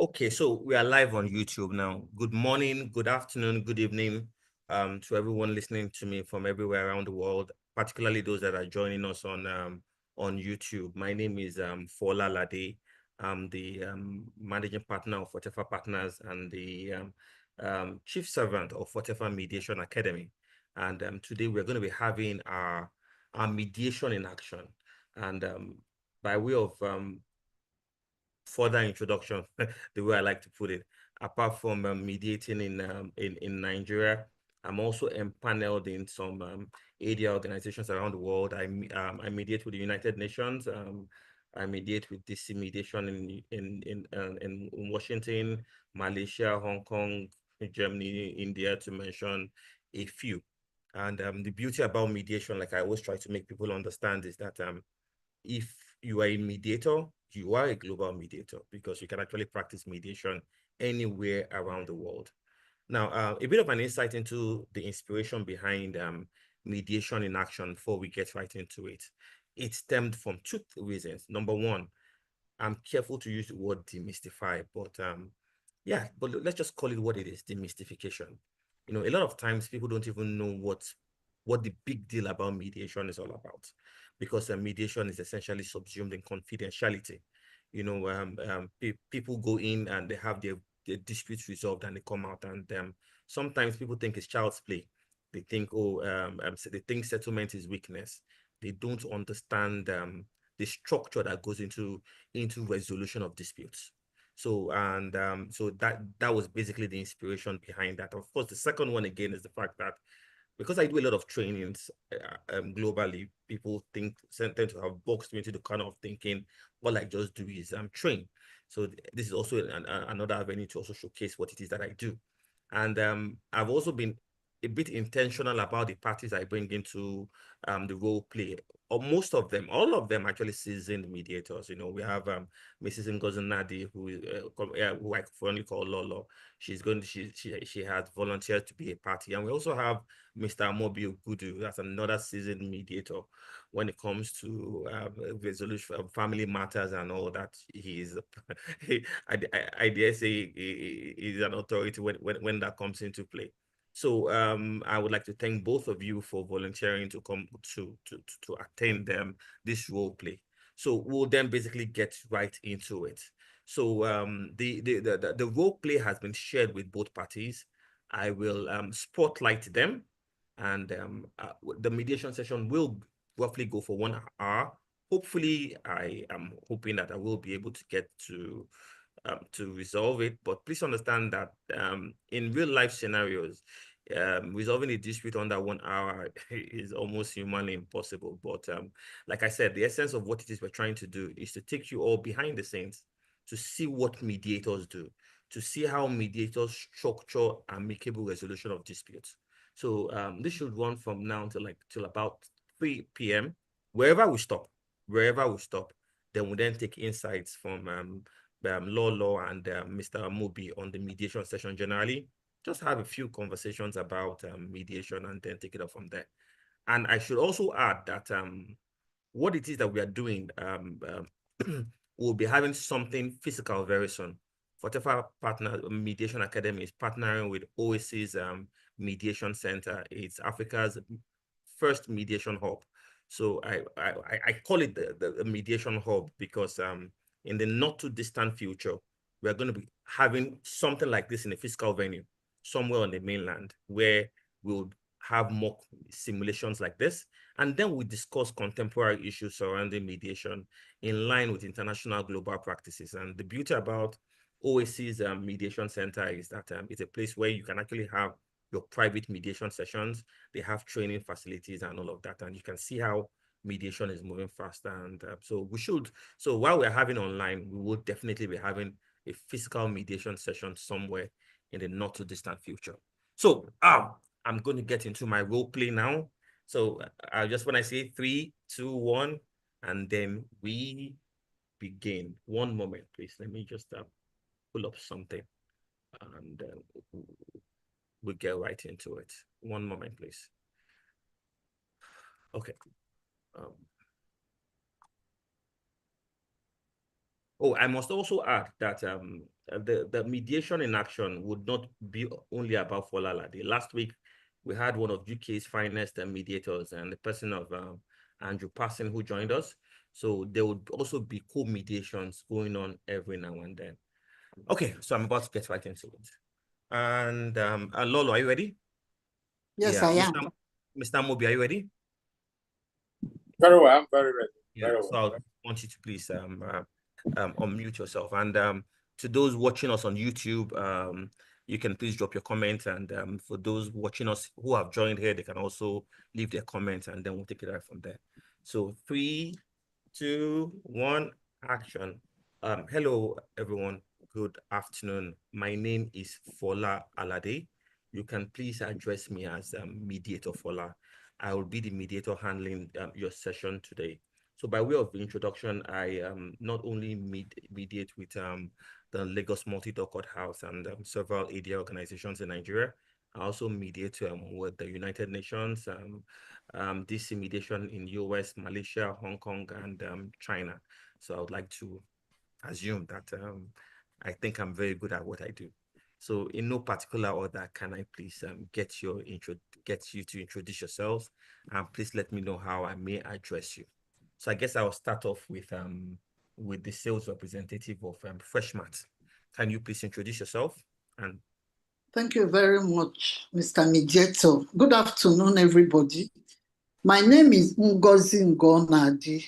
Okay, so we are live on YouTube now. Good morning, good afternoon, good evening, to everyone listening to me from everywhere around the world, particularly those that are joining us on YouTube. My name is Fola Alade. I'm the managing partner of Whatever Partners and the chief servant of Whatever Mediation Academy. And today we're going to be having our mediation in action. And by way of further introduction, the way I like to put it, apart from mediating in Nigeria, I'm also empaneled in some ADA organizations around the world. I mediate with the United Nations. I mediate with DC mediation in Washington, Malaysia, Hong Kong, Germany, India, to mention a few. And the beauty about mediation, like I always try to make people understand, is that if you are a mediator, you are a global mediator because you can actually practice mediation anywhere around the world. Now, a bit of an insight into the inspiration behind mediation in action before we get right into it. It stemmed from two reasons. Number one, I'm careful to use the word demystify, but yeah, but let's just call it what it is, demystification. You know, a lot of times people don't even know what the big deal about mediation is all about, because mediation is essentially subsumed in confidentiality. You know, people go in and they have their disputes resolved and they come out, and sometimes people think it's child's play. They think, oh, so they think settlement is weakness. They don't understand the structure that goes into resolution of disputes. So so that was basically the inspiration behind that. Of course, the second one again is the fact that because I do a lot of trainings globally, people tend to have boxed me into the corner of thinking all I just do is train. So this is also another avenue to also showcase what it is that I do. And I've also been a bit intentional about the parties I bring into the role play. Or most of them, all of them actually seasoned mediators. You know, we have Mrs. Ngozanadi, who I fondly call Lolo. She has volunteered to be a party. And we also have Mr. Amobi Gudu. That's another seasoned mediator when it comes to resolution of family matters and all that. He's, I dare say, he's an authority when that comes into play. So I would like to thank both of you for volunteering to come to attend this role play. So we'll then basically get right into it. So the role play has been shared with both parties. I will spotlight them, and the mediation session will roughly go for 1 hour. Hopefully, I am hoping that I will be able to get to resolve it. But please understand that in real life scenarios, resolving a dispute under 1 hour is almost humanly impossible. But like I said, the essence of what it is we're trying to do is to take you all behind the scenes to see what mediators do, to see how mediators structure amicable resolution of disputes. So this should run from now till about 3 p.m. Wherever we stop, then we then take insights from Lolo and Mr. Mobi on the mediation session generally. Just have a few conversations about mediation and then take it up from there. And I should also add that what it is that we are doing, we'll be having something physical very soon. Whatever partner Mediation Academy is partnering with OAC's Mediation Center. It's Africa's first mediation hub. So I call it the mediation hub because in the not too distant future, we're going to be having something like this in a physical venue somewhere on the mainland where we'll have more simulations like this. And then we discuss contemporary issues surrounding mediation in line with international global practices. And the beauty about OAC's Mediation Center is that it's a place where you can actually have your private mediation sessions. They have training facilities and all of that. And you can see how mediation is moving faster. And so while we're having online, we will definitely be having a physical mediation session somewhere in the not too distant future. So I'm going to get into my role play now. So just when I say 3, 2, 1, and then we begin. One moment, please. Let me just pull up something and we'll get right into it. One moment, please. Okay. Oh, I must also add that the mediation in action would not be only about Fola Alade. Last week, we had one of UK's finest mediators and the person of Andrew Parson who joined us. So there would also be co-mediations going on every now and then. Okay, so I'm about to get right into it. And Lolo, are you ready? Yes, Yeah, I am. Mr. Mobi, are you ready? Very well, I'm very ready. Yeah, Very so well. I want you to please unmute yourself. And to those watching us on YouTube, you can please drop your comments. And for those watching us who have joined here, they can also leave their comments and then we'll take it right from there. So 3, 2, 1, action. Hello, everyone. Good afternoon. My name is Fola Alade. You can please address me as Mediator Fola. I will be the mediator handling your session today. So by way of introduction, I not only mediate with the Lagos Multi-Door House and several ADA organizations in Nigeria. I also mediate with the United Nations, DC mediation in US, Malaysia, Hong Kong, and China. So I would like to assume that I think I'm very good at what I do. So in no particular order, can I please get you to introduce yourselves, and please let me know how I may address you. So I guess I'll start off with the sales representative of Freshmart. Can you please introduce yourself? And Thank you very much, Mr. Mediator. Good afternoon, everybody. My name is Ngozi Ngonadi.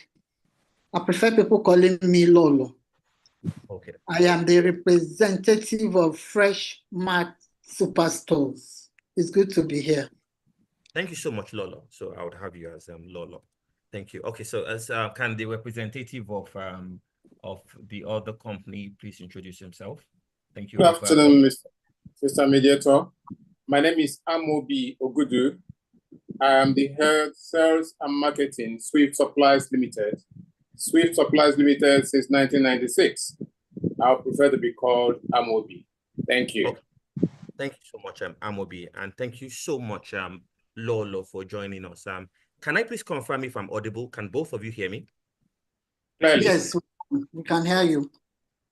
I prefer people calling me Lolo. okay. I am the representative of Fresh Mart Superstores. It's good to be here. Thank you so much, Lolo. So I would have you as Lolo. Thank you. Okay, so as can the representative of the other company please introduce himself? Thank you. Good afternoon, Mr. Mediator. My name is Amobi Ogudu. I am the head sales and marketing Swift Supplies Limited. Swift Supplies Limited since 1996. I prefer to be called Amobi. Thank you. Okay. Thank you so much, Amobi, and thank you so much, Lolo, for joining us. Can I please confirm if I'm audible? Can both of you hear me? Clearly. Yes, we can hear you.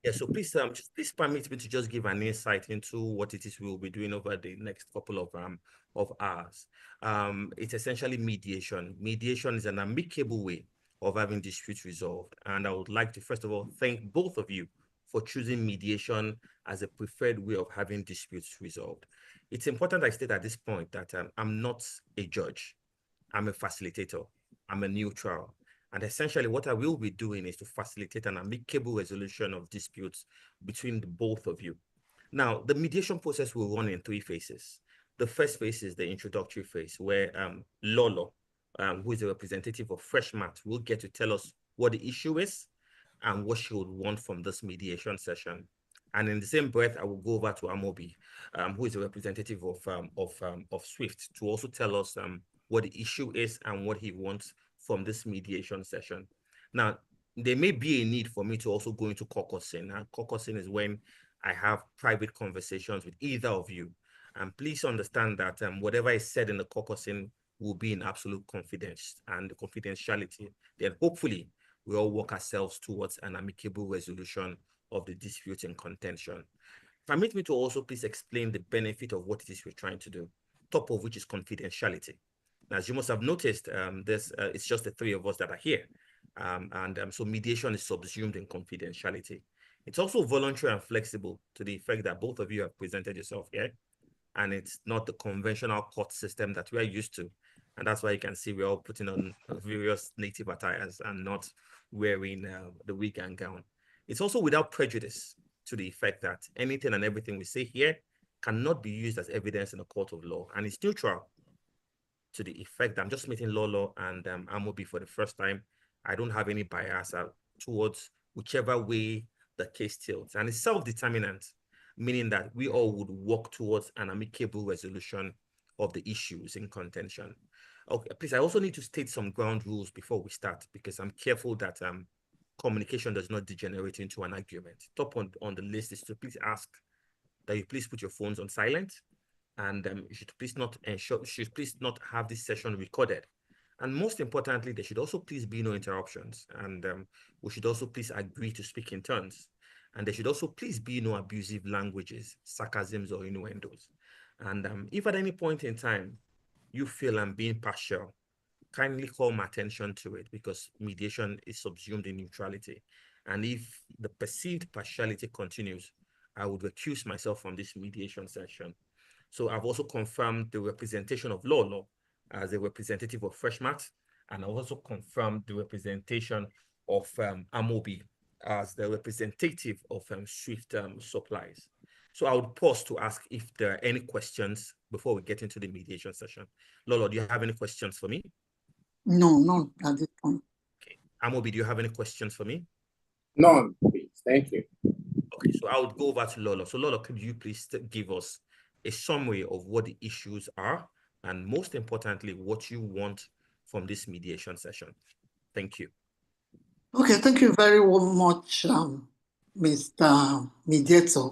Yeah, so please, please permit me to just give an insight into what it is we will be doing over the next couple of hours. It's essentially mediation. Mediation is an amicable way of having disputes resolved, and I would like to first of all thank both of you for choosing mediation as a preferred way of having disputes resolved. It's important I state at this point that I'm not a judge. I'm a facilitator. I'm a neutral. And essentially what I will be doing is to facilitate an amicable resolution of disputes between the both of you. Now, the mediation process will run in 3 phases. The first phase is the introductory phase where Lolo, who is a representative of Freshmart, will get to tell us what the issue is and what she would want from this mediation session. And in the same breath, I will go over to Amobi, who is a representative of Swift, to also tell us what the issue is and what he wants from this mediation session. Now, there may be a need for me to also go into caucusing. And caucusing is when I have private conversations with either of you. And please understand that whatever is said in the caucusing will be in absolute confidence and confidentiality. Then hopefully we all work ourselves towards an amicable resolution of the dispute and contention. Permit me to also please explain the benefit of what it is we're trying to do, top of which is confidentiality. As you must have noticed, it's just the 3 of us that are here. So mediation is subsumed in confidentiality. It's also voluntary and flexible to the effect that both of you have presented yourself here. And it's not the conventional court system that we're used to. And that's why you can see we're all putting on various native attires and not wearing the wig and gown. It's also without prejudice to the effect that anything and everything we say here cannot be used as evidence in a court of law. And it's neutral to the effect that I'm just meeting Lolo and Amobi for the first time. I don't have any bias towards whichever way the case tilts. And it's self-determinant, meaning that we all would work towards an amicable resolution of the issues in contention. Okay, please, I also need to state some ground rules before we start, because I'm careful that communication does not degenerate into an argument. Top on the list is to please ask that you please put your phones on silent, and you should please not have this session recorded. And most importantly, there should also please be no interruptions. And we should also please agree to speak in turns. And there should also please be no abusive languages, sarcasms, or innuendos. And if at any point in time you feel I'm being partial, kindly call my attention to it, because mediation is subsumed in neutrality. And if the perceived partiality continues, I would recuse myself from this mediation session. So I've also confirmed the representation of Lolo as a representative of Freshmart, and I've also confirmed the representation of Amobi as the representative of Swift Supplies. So I would pause to ask if there are any questions before we get into the mediation session. Lolo, do you have any questions for me? No, not at this point. Okay. Amobi, do you have any questions for me? None, please. Thank you. Okay, so I would go over to Lolo. So Lolo, could you please give us a summary of what the issues are, and most importantly, what you want from this mediation session? Thank you. Okay, thank you very much, Mr. Mediator.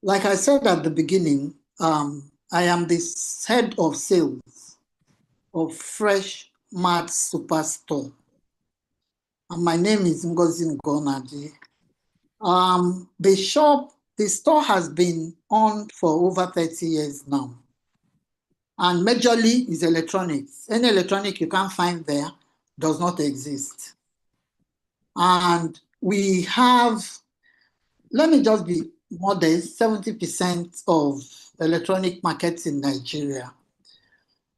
Like I said at the beginning, I am the head of sales of Fresh Mart Superstore. And my name is Ngozi Ngonaji. The store has been on for over 30 years now. And majorly is electronics. Any electronic you can't find there does not exist. And we have, let me just be modest, 70% of electronic markets in Nigeria.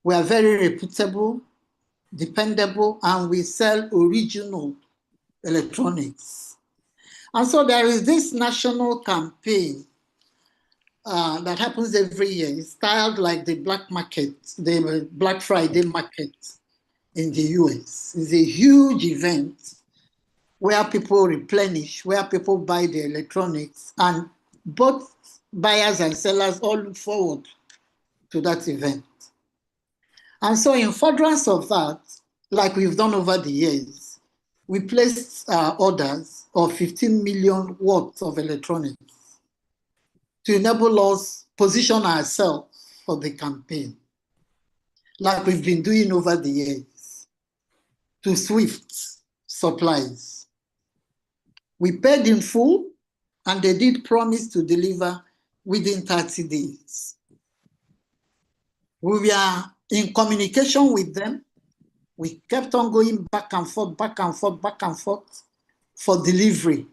We are very reputable, dependable, and we sell original electronics. And so there is this national campaign that happens every year. It's styled like the black market, the Black Friday market in the US. It's a huge event where people replenish, where people buy the electronics, and both buyers and sellers all look forward to that event. And so in furtherance of that, like we've done over the years, we placed orders of 15 million worth of electronics to enable us position ourselves for the campaign, like we've been doing over the years, to Swift Supplies. We paid in full, and they did promise to deliver within 30 days. We were in communication with them. We kept on going back and forth, back and forth, back and forth for delivery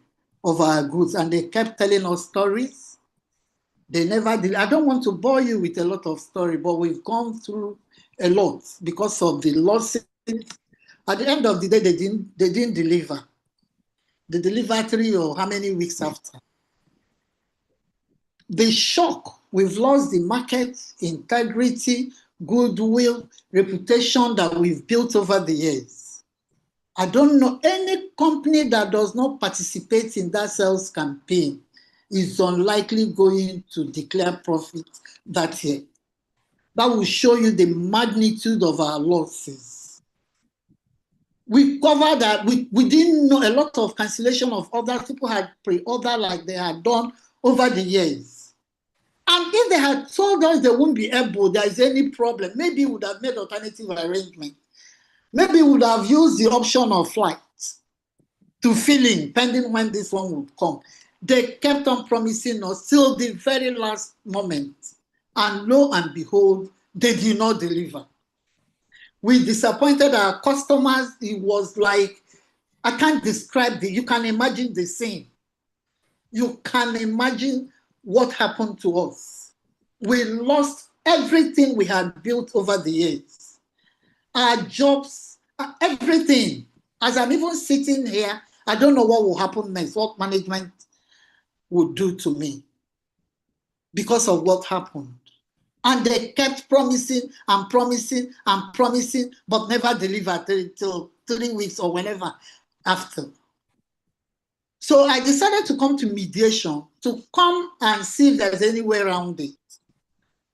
of our goods. And they kept telling us stories. They never did. I don't want to bore you with a lot of story, but we've gone through a lot because of the losses. At the end of the day, they didn't deliver. They delivered 3 or how many weeks after. The shock, we've lost the market, integrity, goodwill, reputation that we've built over the years. I don't know any company that does not participate in that sales campaign is unlikely going to declare profit that year. That will show you the magnitude of our losses. We covered that. We didn't know a lot of cancellation of orders. People had pre-ordered like they had done over the years. And if they had told us they wouldn't be able, there is any problem, maybe we would have made alternative arrangement. Maybe we would have used the option of flights to fill in, pending when this one would come. They kept on promising us till the very last moment. And lo and behold, they did not deliver. We disappointed our customers. It was like, I can't describe you can imagine the scene. You can imagine what happened to us. We lost everything we had built over the years. Our jobs, everything. As I'm even sitting here, I don't know what will happen next, what management would do to me because of what happened. And they kept promising and promising and promising, but never delivered till 3 weeks or whenever after. So I decided to come to mediation to come and see if there's any way around it.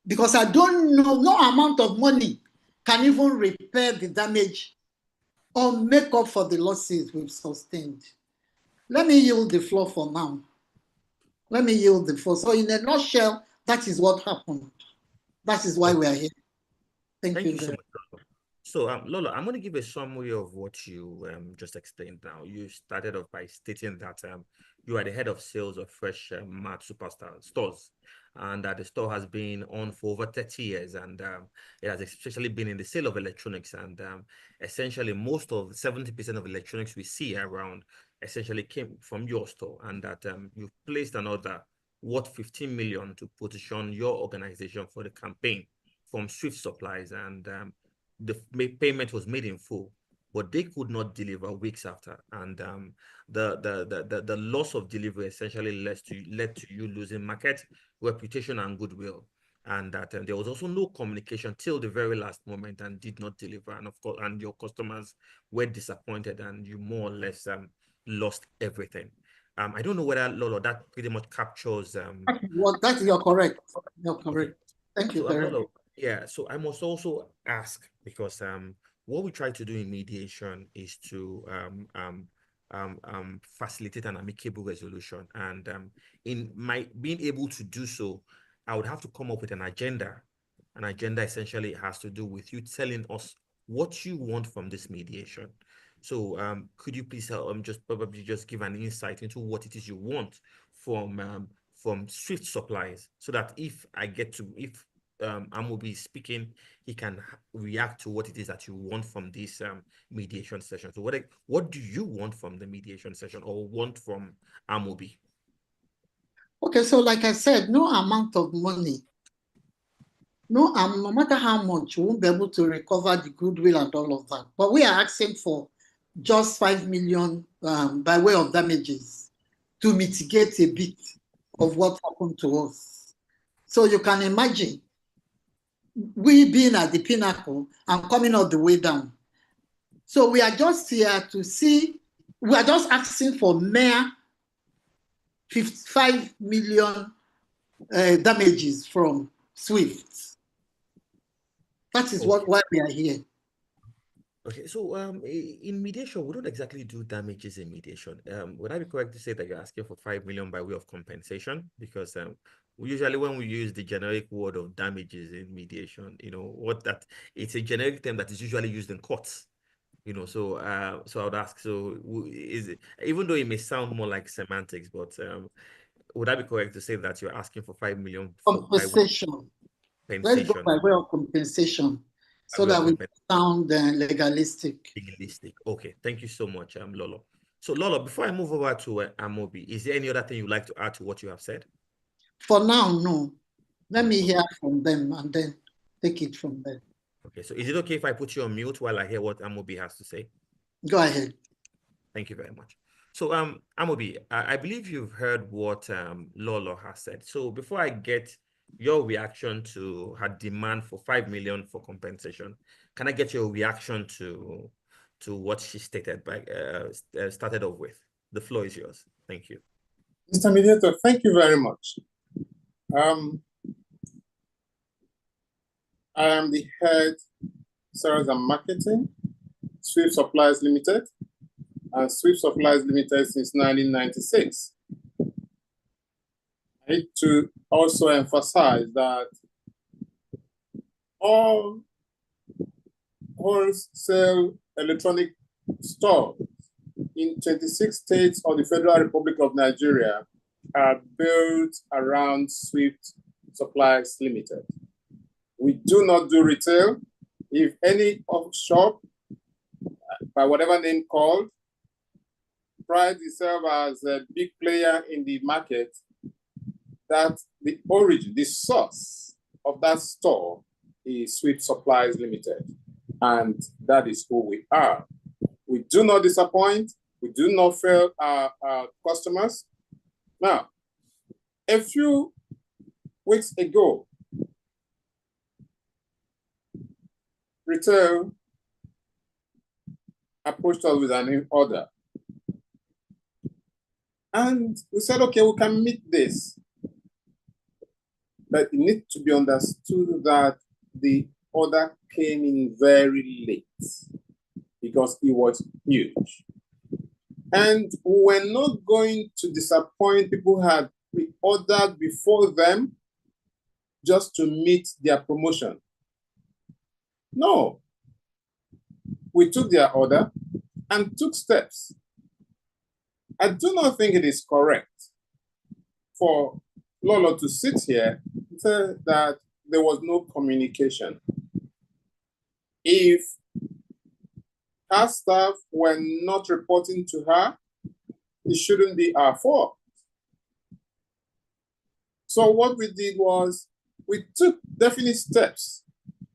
Because I don't know, no amount of money can even repair the damage or make up for the losses we've sustained. Let me yield the floor for now. Let me yield the floor. So in a nutshell, that is what happened. That is why we are here. Thank you so much, Lolo. So, Lolo, I'm going to give a summary of what you just explained now. You started off by stating that you are the head of sales of Fresh Mart Superstar stores, and the store has been on for over 30 years, and it has especially been in the sale of electronics, and essentially most of 70% of electronics we see around essentially came from your store, and that you've placed an order worth 15 million to position your organization for the campaign from Swift Supplies, and the payment was made in full, but they could not deliver weeks after, and the loss of delivery essentially led to you losing market reputation and goodwill, and that there was also no communication till the very last moment and did not deliver, and of course, and your customers were disappointed, and you more or less lost everything. I don't know whether, Lolo, that pretty much captures That you're correct. You're correct. okay. Thank you So very much. Lolo, yeah, so I must also ask, because what we try to do in mediation is to facilitate an amicable resolution, and in my being able to do so, I would have to come up with an agenda. An agenda essentially has to do with you telling us what you want from this mediation. So could you please just probably just give an insight into what it is you want from Swift Supplies, so that if Am will be speaking, he can react to what it is that you want from this mediation session. So what do you want from the mediation session, or want from Amobi? Okay, so like I said, no amount of money, no matter how much, you won't be able to recover the goodwill and all of that. But we are asking for just 5 million by way of damages to mitigate a bit of what happened to us. So you can imagine we being at the pinnacle and coming all the way down. So we are just here to see, we are just asking for mere 55 million damages from Swift. That is Okay. why we are here. Okay, so in mediation, we don't exactly do damages in mediation. Would I be correct to say that you're asking for 5 million by way of compensation? Because usually when we use the generic word of damages in mediation, it's a generic term that is usually used in courts. So I would ask, so is it, even though it may sound more like semantics, but would I be correct to say that you're asking for 5 million by way of Compensation. Let's go compensation? by way of compensation By so way of that we compensation. sound legalistic. Legalistic. Okay, thank you so much, Lolo. So Lolo, before I move over to Amobi, is there any other thing you'd like to add to what you have said? For now, no. Let No. me Okay. hear from them and then take it from there. Okay. So is it okay if I put you on mute while I hear what Amobi has to say? Go ahead. Thank you very much. So Amobi, I believe you've heard what Lolo has said. So before I get your reaction to her demand for 5 million for compensation, can I get your reaction to what she stated started off with? The floor is yours. Thank you. Mr. Mediator, thank you very much. I am the head sales and marketing, Swift Supplies Limited, and Swift Supplies Limited since 1996. I need to also emphasize that all wholesale electronic stores in 26 states of the Federal Republic of Nigeria are built around Swift Supplies Limited. We do not do retail. If any shop, by whatever name called, prides itself as a big player in the market, that the origin, the source of that store is Swift Supplies Limited. And that is who we are. We do not disappoint. We do not fail our customers. Now, a few weeks ago, retail approached us with a new order. And we said, okay, we can meet this. But it needs to be understood that the order came in very late because it was huge. And we were not going to disappoint people who had pre-ordered before them just to meet their promotion. No. We took their order and took steps I do not think it is correct for Lolo to sit here and say that there was no communication. If her staff were not reporting to her, it shouldn't be our fault. So what we did was we took definite steps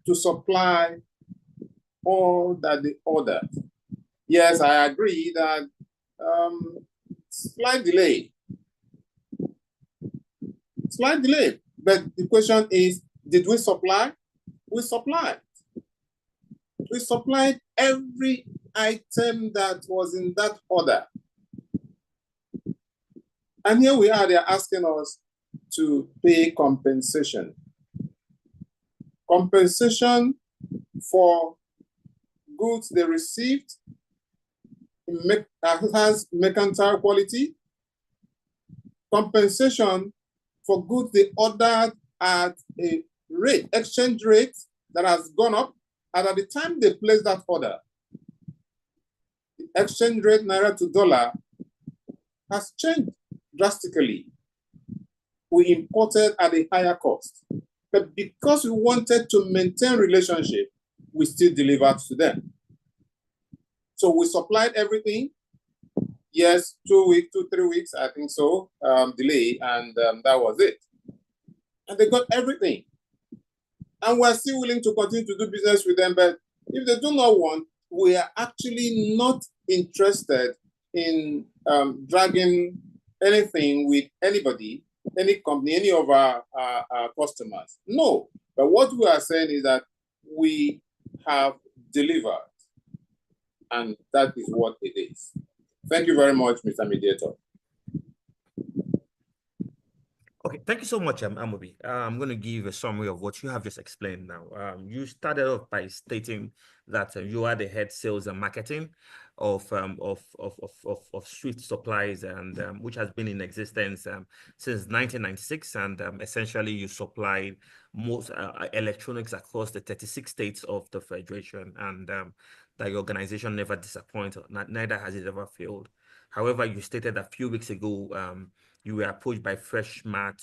to supply all that they ordered. Yes, I agree that slight delay. But the question is, did we supply? We supplied. We supplied every item that was in that order. And here we are, they're asking us to pay compensation. Compensation for goods they received has mercantile quality. Compensation for goods they ordered at a rate, exchange rate that has gone up. And at the time they placed that order, the exchange rate naira to dollar has changed drastically. We imported at a higher cost. But because we wanted to maintain relationship, we still delivered to them. So we supplied everything. Yes, 2 weeks, 3 weeks, I think so, delay, and that was it. And they got everything. And we're still willing to continue to do business with them, but if they do not want, we are actually not interested in dragging anything with anybody, any company, any of our customers. No, but what we are saying is that we have delivered, and that is what it is. Thank you very much, Mr. Mediator. Okay, thank you so much, Amobi. I'm going to give a summary of what you have just explained now. You started off by stating that you are the head sales and marketing of Swift Supplies, and which has been in existence since 1996, and essentially you supplied most electronics across the 36 states of the Federation, and that your organization never disappointed, neither has it ever failed. However, you stated a few weeks ago you were approached by Fresh Mart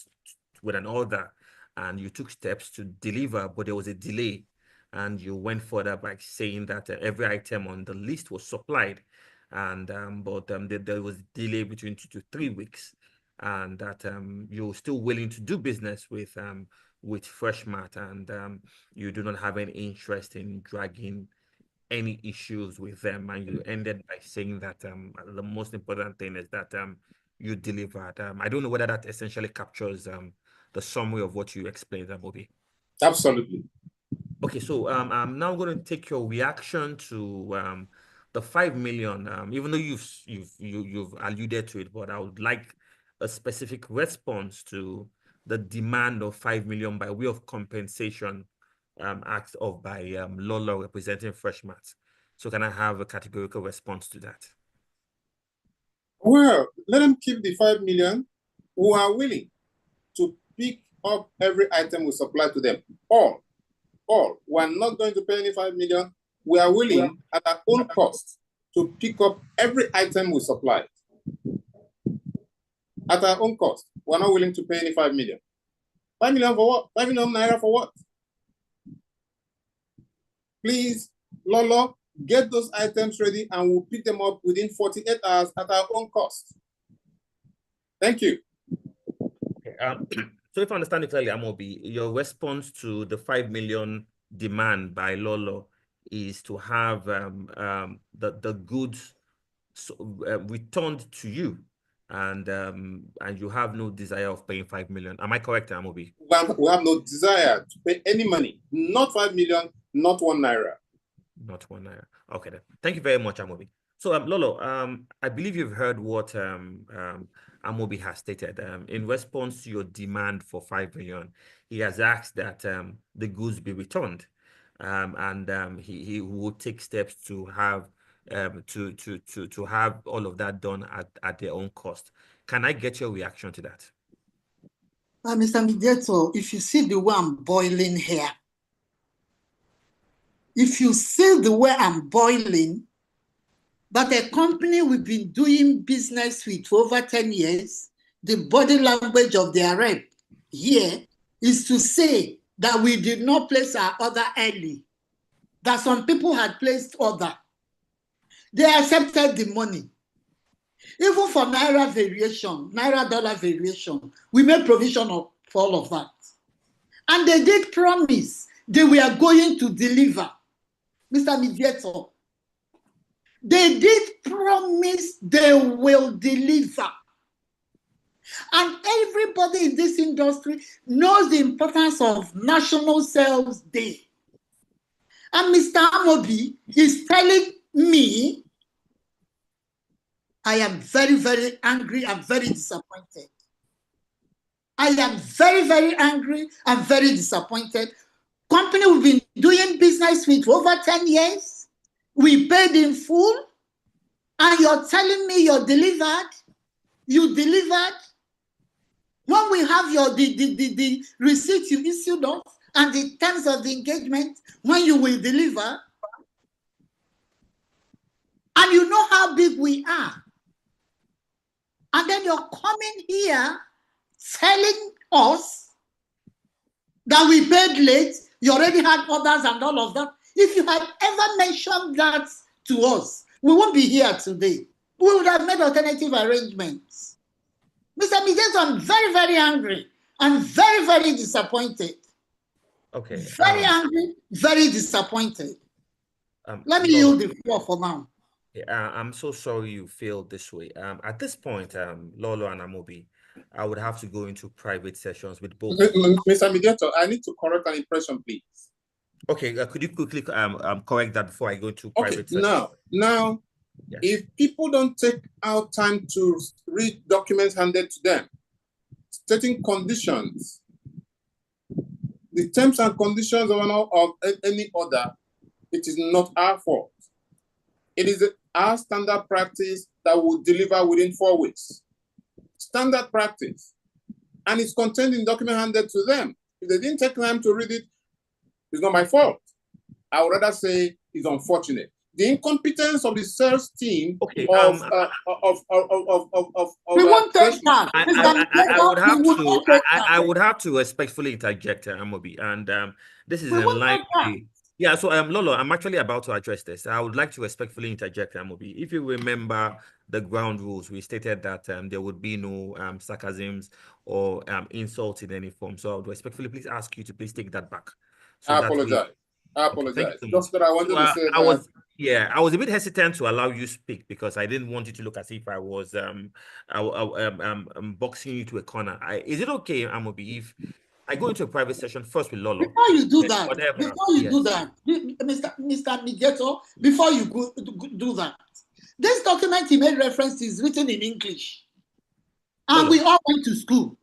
with an order, and you took steps to deliver, but there was a delay. And you went further by saying that every item on the list was supplied, and there was a delay between 2 to 3 weeks, and that you're still willing to do business with Fresh Mart, and you do not have any interest in dragging any issues with them. And you ended by saying that the most important thing is that you delivered. I don't know whether that essentially captures the summary of what you explained, Amobi. Absolutely. Okay, so I'm now going to take your reaction to the 5 million. Even though you've alluded to it, but I would like a specific response to the demand of 5 million by way of compensation asked of by Lolo representing Fresh Mart. So can I have a categorical response to that? Well, let them keep the 5 million who are willing to pick up every item we supply to them. All. We're not going to pay any 5 million. We are willing at our own cost to pick up every item we supply. At our own cost. We're not willing to pay any 5 million. 5 million for what? 5 million naira for what? Please, Lolo, get those items ready and we'll pick them up within 48 hours at our own cost. Thank you. Okay, so if I understand it clearly, Amobi, your response to the 5 million demand by Lolo is to have the goods returned to you, and you have no desire of paying 5 million. Am I correct, Amobi? We have no desire to pay any money, not 5 million, not 1 naira. Not 1 naira. Okay, then. Thank you very much, Amobi. So, Lolo, I believe you've heard what Amobi has stated. In response to your demand for 5 million, he has asked that the goods be returned, and he will take steps to have to have all of that done at their own cost. Can I get your reaction to that? Mr. Mediator, if you see the way I'm boiling here, if you see the way I'm boiling, But a company we've been doing business with for over 10 years, the body language of their rep here is to say that we did not place our order early, that some people had placed order. They accepted the money. Even for Naira variation, Naira dollar variation, we made provision for all of that. And they did promise they were going to deliver. Mr. Mediator, they did promise they will deliver. And everybody in this industry knows the importance of National Sales Day. And Mr. Amobi is telling me, I am very, very angry and very disappointed. I am very, very angry and very disappointed. Company we've been doing business with for over 10 years. We paid in full. And you're telling me you're delivered? You delivered? When we have the receipt you issued us and the terms of the engagement, when you will deliver, and you know how big we are, and then you're coming here telling us that we paid late, you already had orders and all of that. If you had ever mentioned that to us, we won't be here today. We would have made alternative arrangements. Mr. Mediator, I'm very, very angry and very, very disappointed. Okay. Very angry, very disappointed. Let me Lolo, yield the floor for now. I'm so sorry you feel this way. At this point, Lolo and Amobi, I would have to go into private sessions with both of you. Mr. Mediator, I need to correct an impression, please. Okay, could you quickly correct that before I go to private session? Now, yes. If people don't take out time to read documents handed to them, stating conditions, the terms and conditions of any order, it is not our fault. It is our standard practice that will deliver within 4 weeks. Standard practice. And it's contained in document handed to them. If they didn't take time to read it, it's not my fault. I would rather say it's unfortunate. The incompetence of the sales team okay, we won't take that. I would have to respectfully interject, Amobi, and this is in line. Yeah, so Lolo, I'm actually about to address this. I would like to respectfully interject, Amobi. If you remember the ground rules, we stated that there would be no sarcasms or insult in any form. So I would respectfully please ask you to please take that back. So I apologize. I apologize. Okay, just that I wanted to say I was a bit hesitant to allow you speak because I didn't want it to look as if I was boxing you to a corner. Is it okay, Amobi, if I go into a private session first with Lolo? Before you do that, Mr. Mediator, before you do that, this document he made reference is written in English, and Lolo, we all went to school.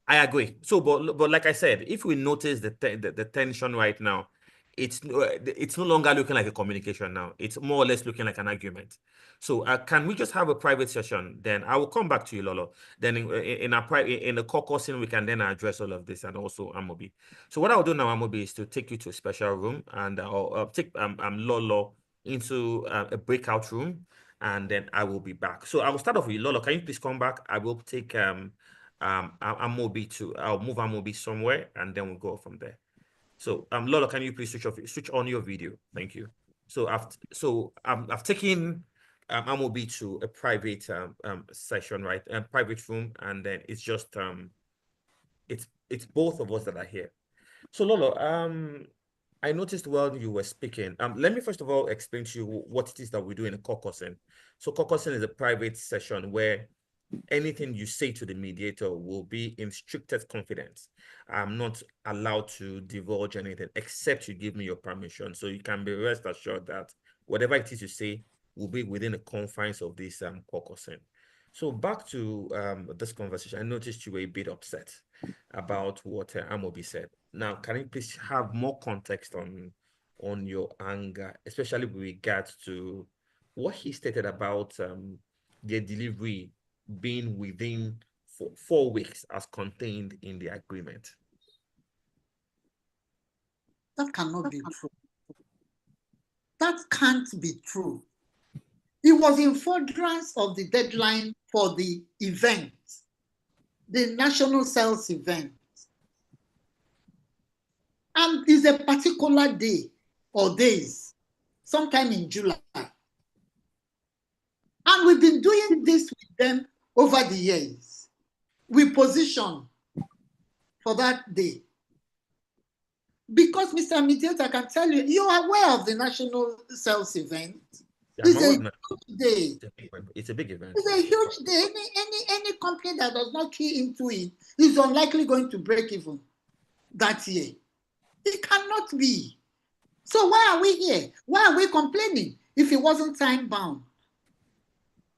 I agree. So, but like I said, if we notice the tension right now, it's no longer looking like a communication now. It's more or less looking like an argument. So can we just have a private session? Then I will come back to you, Lolo. Then in a caucusing, we can then address all of this and also Amobi. So what I'll do now, Amobi, is to take you to a special room and I'll take Lolo into a breakout room, and then I will be back. So I will start off with Lolo. Can you please come back? I will take Amobi I'll move Amobi somewhere, and then we'll go from there. So Lolo, can you please switch on your video? Thank you. So I've taken Amobi to a private session, right? A private room, and then it's just it's both of us that are here. So Lolo, I noticed while you were speaking, let me first of all explain to you what it is that we do in a caucusing. So caucusing is a private session where anything you say to the mediator will be in strictest confidence. I'm not allowed to divulge anything except you give me your permission. So you can be rest assured that whatever it is you say will be within the confines of this caucusing. So back to this conversation, I noticed you were a bit upset about what Amobi said. Now, can you please have more context on your anger, especially with regards to what he stated about the delivery being within 4 weeks as contained in the agreement? That cannot be true. That can't be true. It was in furtherance of the deadline for the event, the national sales event. And it's a particular day or days, sometime in July. And we've been doing this with them over the years. We position for that day. Because, Mr. Mediator, I can tell you, you are aware of the national sales event. Yeah, It's a huge day. It's a big event. It's a huge day. Any company that does not key into it is unlikely going to break even that year. It cannot be. So why are we here? Why are we complaining if it wasn't time bound?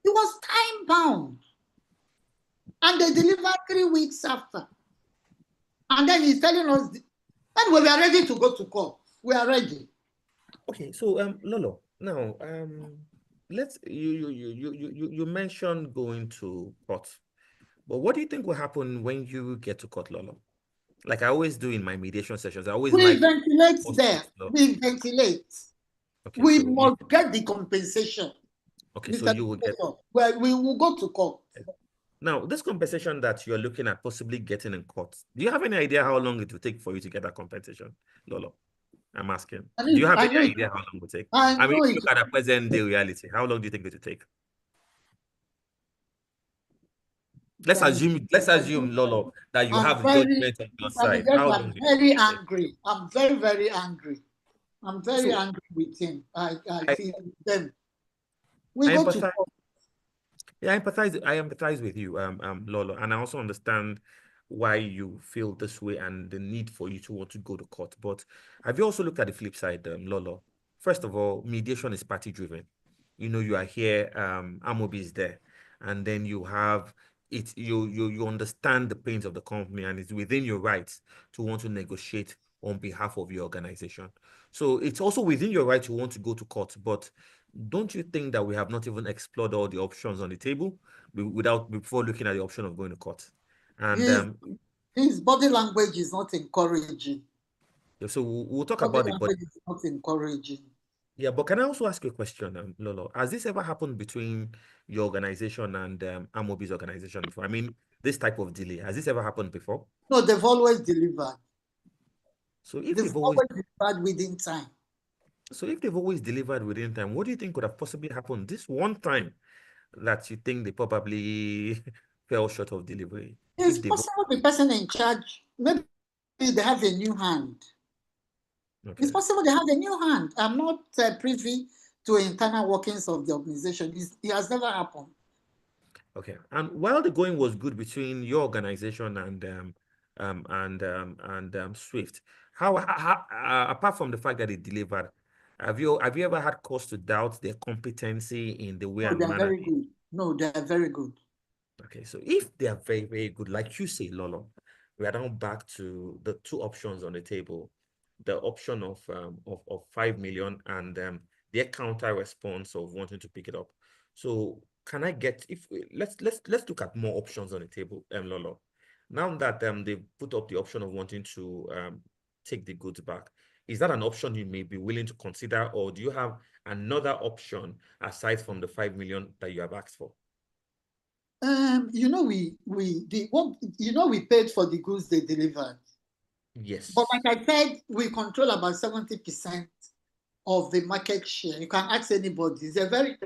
It was time bound. And they delivered 3 weeks after. And then he's telling us, and we are ready to go to court. We are ready. Okay, so Lolo, now you mentioned going to court, but what do you think will happen when you get to court, Lolo? Like I always do in my mediation sessions, I always We like ventilate there. We ventilate. Okay, we so must get the compensation. Okay, Mr. so you will get. Well, we will go to court. Now, this compensation that you're looking at possibly getting in court, do you have any idea how long it will take for you to get that compensation, Lolo? I'm asking. Do you have any idea how long it will take? I mean, if you look at the present day reality, how long do you think it will take? Let's assume, Lolo, that you have judgment on your side. How long? I'm very angry. I'm very, very angry. I'm very angry with him. I feel them. We go to court. Yeah, I empathize with you, Lolo, and I also understand why you feel this way and the need for you to want to go to court. But have you also looked at the flip side, Lolo? First of all, mediation is party driven. You know, you are here, Amobi is there, and then you have it. You understand the pains of the company, and it's within your rights to want to negotiate on behalf of your organization. So it's also within your right to want to go to court, but don't you think that we have not even explored all the options on the table before looking at the option of going to court? And his body language is not encouraging. So we'll talk about the body. It's not encouraging. Yeah, but can I also ask you a question, Lolo? Has this ever happened between your organization and Amobi's organization before? I mean, this type of delay, has this ever happened before? No, they've always delivered. So if they've always delivered within time. So if they've always delivered within time, what do you think could have possibly happened this one time that you think they probably fell short of delivery? It's possible the person in charge, maybe they have a new hand. Okay. It's possible they have a new hand. I'm not privy to internal workings of the organization. It has never happened. Okay. And while the going was good between your organization and Swift, how apart from the fact that they delivered, have you ever had cause to doubt their competency in the way and manner? Very good. No, they are very good. Okay, so if they are very, very good, like you say, Lolo, we are now back to the two options on the table: the option of 5 million and their counter response of wanting to pick it up. So can I get, if let's look at more options on the table, Lolo. Now that they've put up the option of wanting to take the goods back, is that an option you may be willing to consider, or do you have another option aside from the 5 million that you have asked for? We paid for the goods they delivered. Yes. But like I said, we control about 70% of the market share. You can ask anybody. It's a very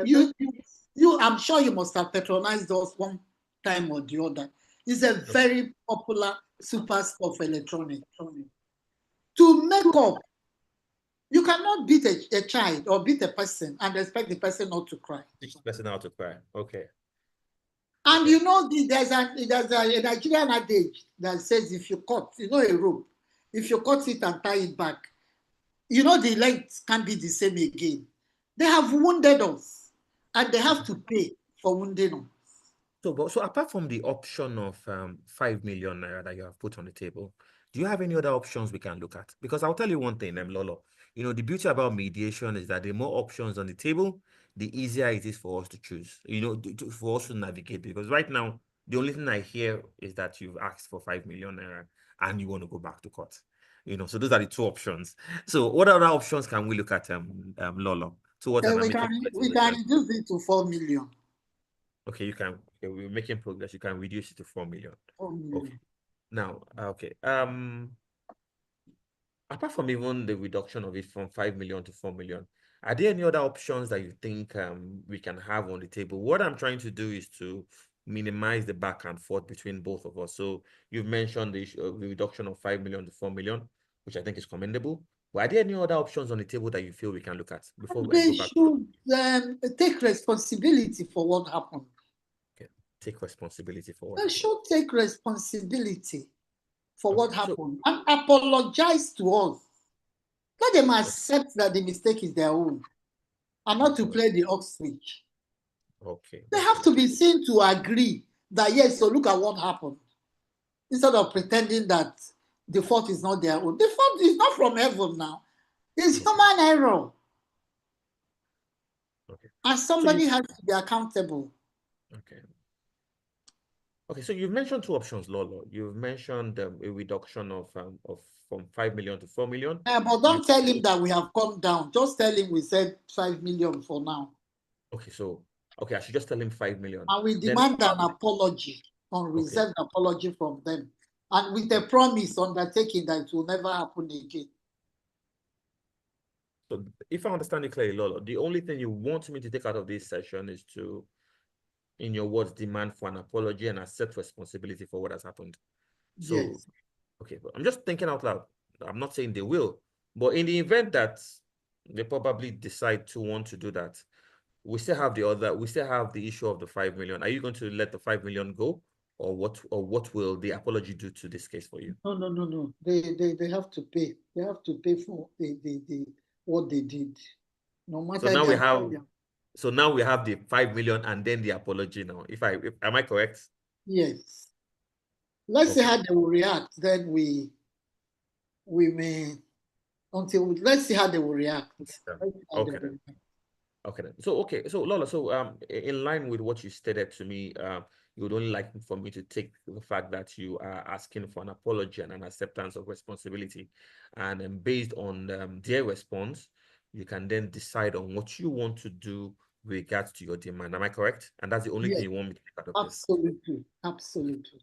I'm sure you must have patronized us one time or the other. It's a very popular superstore of electronics. To make up, you cannot beat a child or beat a person and expect the person not to cry. Teach the person how to cry. Okay. And there's a Nigerian adage that says if you cut, a rope, if you cut it and tie it back, the length can't be the same again. They have wounded us, and they have to pay for wounding us. So apart from the option of 5 million naira that you have put on the table, do you have any other options we can look at? Because I'll tell you one thing, Lolo. The beauty about mediation is that the more options on the table, the easier it is for us to choose, for us to navigate. Because right now, the only thing I hear is that you've asked for 5 million naira and you want to go back to court. So those are the two options. So what other options can we look at, Lolo, towards Okay, an we amicable can resolution. reduce it to 4 million. Okay, you can. Okay, we're making progress. You can reduce it to 4 million. 4 million. Okay. Now, okay. Apart from even the reduction of it from 5 million to 4 million, are there any other options that you think we can have on the table? What I'm trying to do is to minimize the back and forth between both of us. So you've mentioned the reduction of 5 million to 4 million, which I think is commendable. But are there any other options on the table that you feel we can look at before I They go back? should take responsibility for what happened. Okay. Take responsibility for what They happened. should take responsibility for Okay. what happened and apologize to us. Let them accept that the mistake is their own and not to play the ostrich. Okay. They have to be seen to agree that, yes, so look at what happened, instead of pretending that the fault is not their own. The fault is not from heaven now. It's human error. Okay. And So you somebody has to be accountable. okay. Okay, so you've mentioned two options, Lolo. You've mentioned a reduction of from 5 million to 4 million. Yeah, but You don't tell him that we have come down. Just tell him we said 5 million for now. okay, so okay, I should just tell him 5 million. And we Then demand an apology, okay. unreserved apology from them. And with a promise undertaking that it will never happen again. So if I understand it clearly, Lolo, the only thing you want me to take out of this session is to, in your words, demand for an apology and accept responsibility for what has happened. So Yes. okay, but I'm just thinking out loud. I'm not saying they will, but in the event that they probably decide to want to do that, we still have the issue of the 5 million. Are you going to let the 5 million go, or what will the apology do to this case for you? No. They have to pay. They have to pay for what they did. No So matter now we their have so now we have the 5 million and then the apology now. Am I correct? yes. Let's see Okay. how they will react. Then we may let's see how they will react. Let's see how they Okay will then. react. Okay then. So Lola, so in line with what you stated to me, you would only like for me to take the fact that you are asking for an apology and an acceptance of responsibility, and based on their response, you can then decide on what you want to do with regards to your demand. Am I correct? And that's the only thing Yes, you want me to take out of this. absolutely. Okay. Absolutely.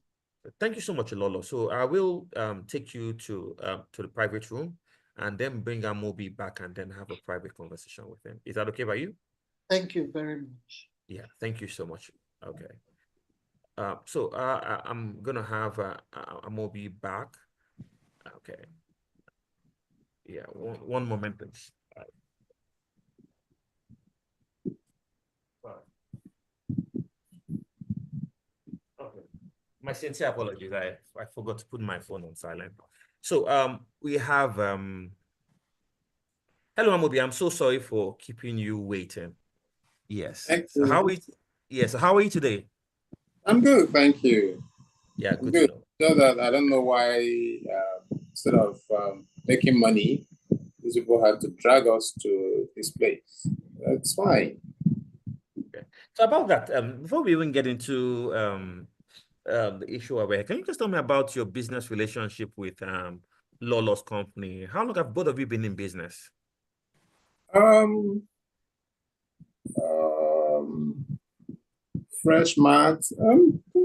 Thank you so much, Lolo. So I will take you to the private room and then bring Amobi back and then have a private conversation with him. Is that okay by you? Thank you very much. Yeah, thank you so much. Okay. I'm gonna have Amobi back. Okay. Yeah, one moment, please. Right. Okay. My sincere apologies. I forgot to put my phone on silent. So we have hello Amobi. I'm so sorry for keeping you waiting. Yes. Thank So you. how are you today? I'm good, thank you. Yeah, I'm good to good. know. So that I don't know why, instead of making money, these people had to drag us to this place. That's fine. Okay. So about that, before we even get into the issue over here, can you just tell me about your business relationship with Lolo's company? How long have both of you been in business? Um, um, Fresh mat,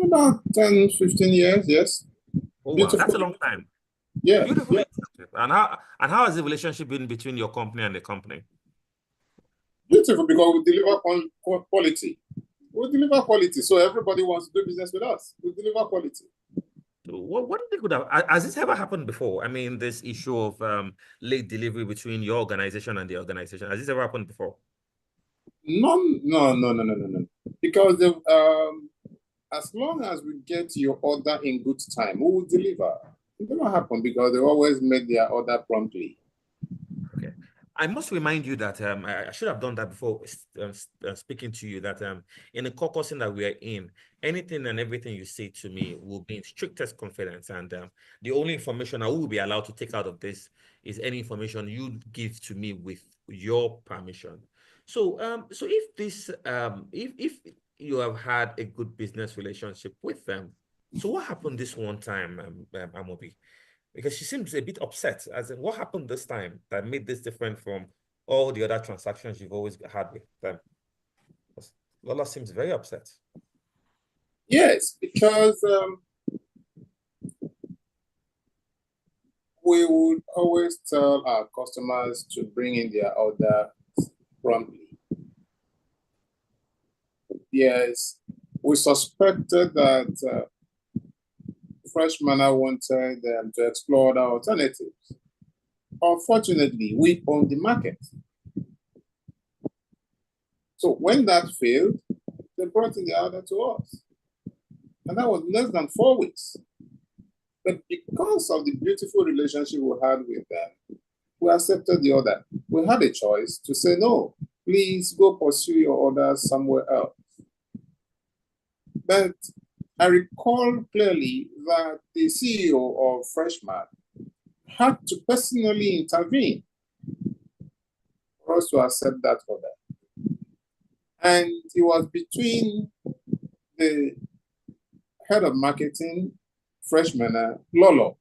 about 10, 15 years, yes. Oh wow, that's Beautiful. a long time. Yeah, Beautiful yeah. relationship. And how has the relationship been between your company and the company? Beautiful because we deliver quality. We deliver quality. So everybody wants to do business with us. We deliver quality. So what do you think would have has this ever happened before? I mean, this issue of late delivery between your organization and the organization. Has this ever happened before? No. Because as long as we get your order in good time, we will deliver. It will not happen because they always make their order promptly. Okay. I must remind you that I should have done that before speaking to you that in the caucusing that we are in, anything and everything you say to me will be in strictest confidence. And the only information I will be allowed to take out of this is any information you give to me with your permission. So if this if you have had a good business relationship with them, so what happened this one time, Amobi? Because she seems a bit upset. As in, what happened this time that made this different from all the other transactions you've always had with them? Lola seems very upset. Yes, because we would always tell our customers to bring in their order promptly. Yes, we suspected that Fresh Manna wanted them to explore the alternatives. Unfortunately, we own the market. So when that failed, they brought in the order to us. And that was less than 4 weeks. But because of the beautiful relationship we had with them, we accepted the order. We had a choice to say, no, please go pursue your orders somewhere else. But I recall clearly that the CEO of Freshman had to personally intervene for us to accept that order. And it was between the head of marketing, Freshman, Lolo.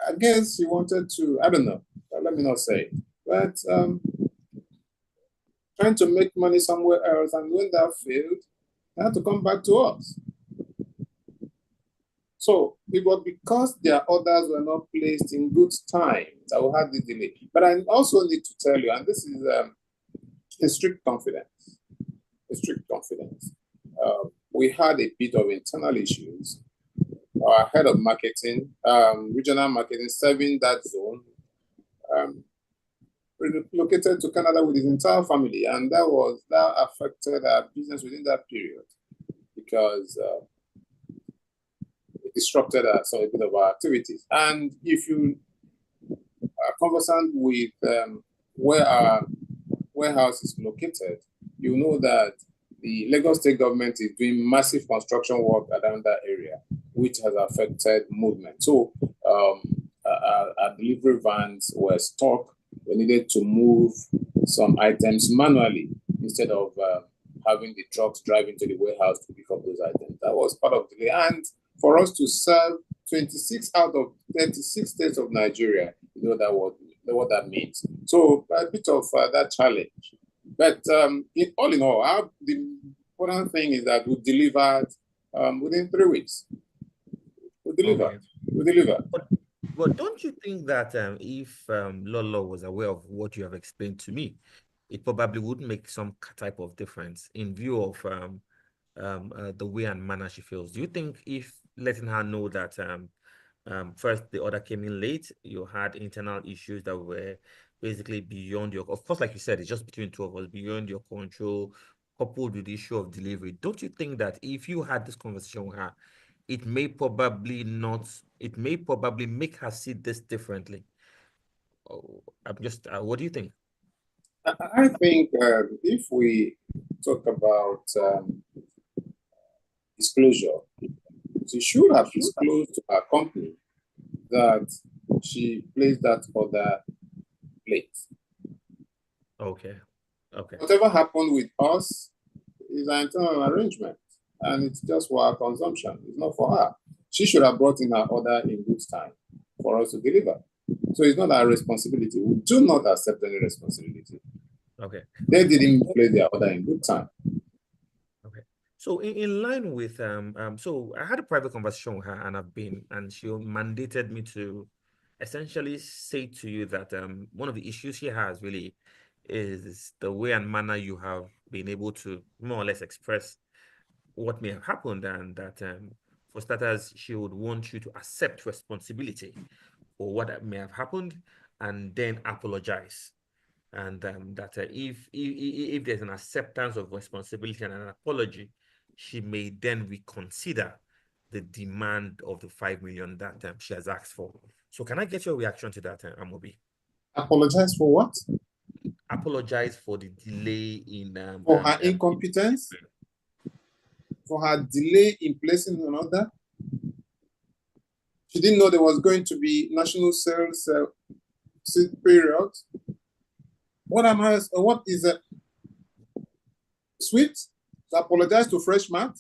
I guess he wanted to, I don't know, let me not say, but trying to make money somewhere else. And when that failed, they had to come back to us. So it was because their orders were not placed in good time that we had the delay. But I also need to tell you, and this is a strict confidence, we had a bit of internal issues. Our head of marketing, regional marketing, serving that zone, relocated to Canada with his entire family, and that affected our business within that period because it disrupted some bit of our activities. And if you are conversant with where our warehouse is located, you know that the Lagos State government is doing massive construction work around that area, which has affected movement. So our delivery vans were stuck. We needed to move some items manually instead of having the trucks drive into the warehouse to pick up those items. That was part of the delay. And for us to serve 26 out of 36 states of Nigeria, you know what that means. So a bit of that challenge. But all in all, the important thing is that we delivered within 3 weeks. We delivered. Okay. We delivered. But don't you think that if Lolo was aware of what you have explained to me, it probably would make some type of difference in view of the way and manner she feels? Do you think if letting her know that first the order came in late, you had internal issues that were basically beyond your, of course, like you said, it's just between two of us, beyond your control, coupled with the issue of delivery, don't you think that if you had this conversation with her, it may probably make her see this differently? I'm just, what do you think? I think if we talk about disclosure, she should have disclosed to her company that she placed that order late. Okay. Whatever happened with us is an internal arrangement, and it's just for our consumption. It's not for her. She should have brought in her order in good time for us to deliver. So it's not our responsibility. We do not accept any responsibility. Okay. They didn't place their order in good time. Okay. So in line with so I had a private conversation with her, and she mandated me to essentially say to you that one of the issues she has really is the way and manner you have been able to more or less express what may have happened, and that for starters, she would want you to accept responsibility for what may have happened and then apologize. And that if there's an acceptance of responsibility and an apology, she may then reconsider the demand of the 5 million that she has asked for. So can I get your reaction to that, Amobi? Apologize for what? Apologize for the delay in for her incompetence, for her delay in placing an order. She didn't know there was going to be national sales period. What is a sweet to apologize to Freshman?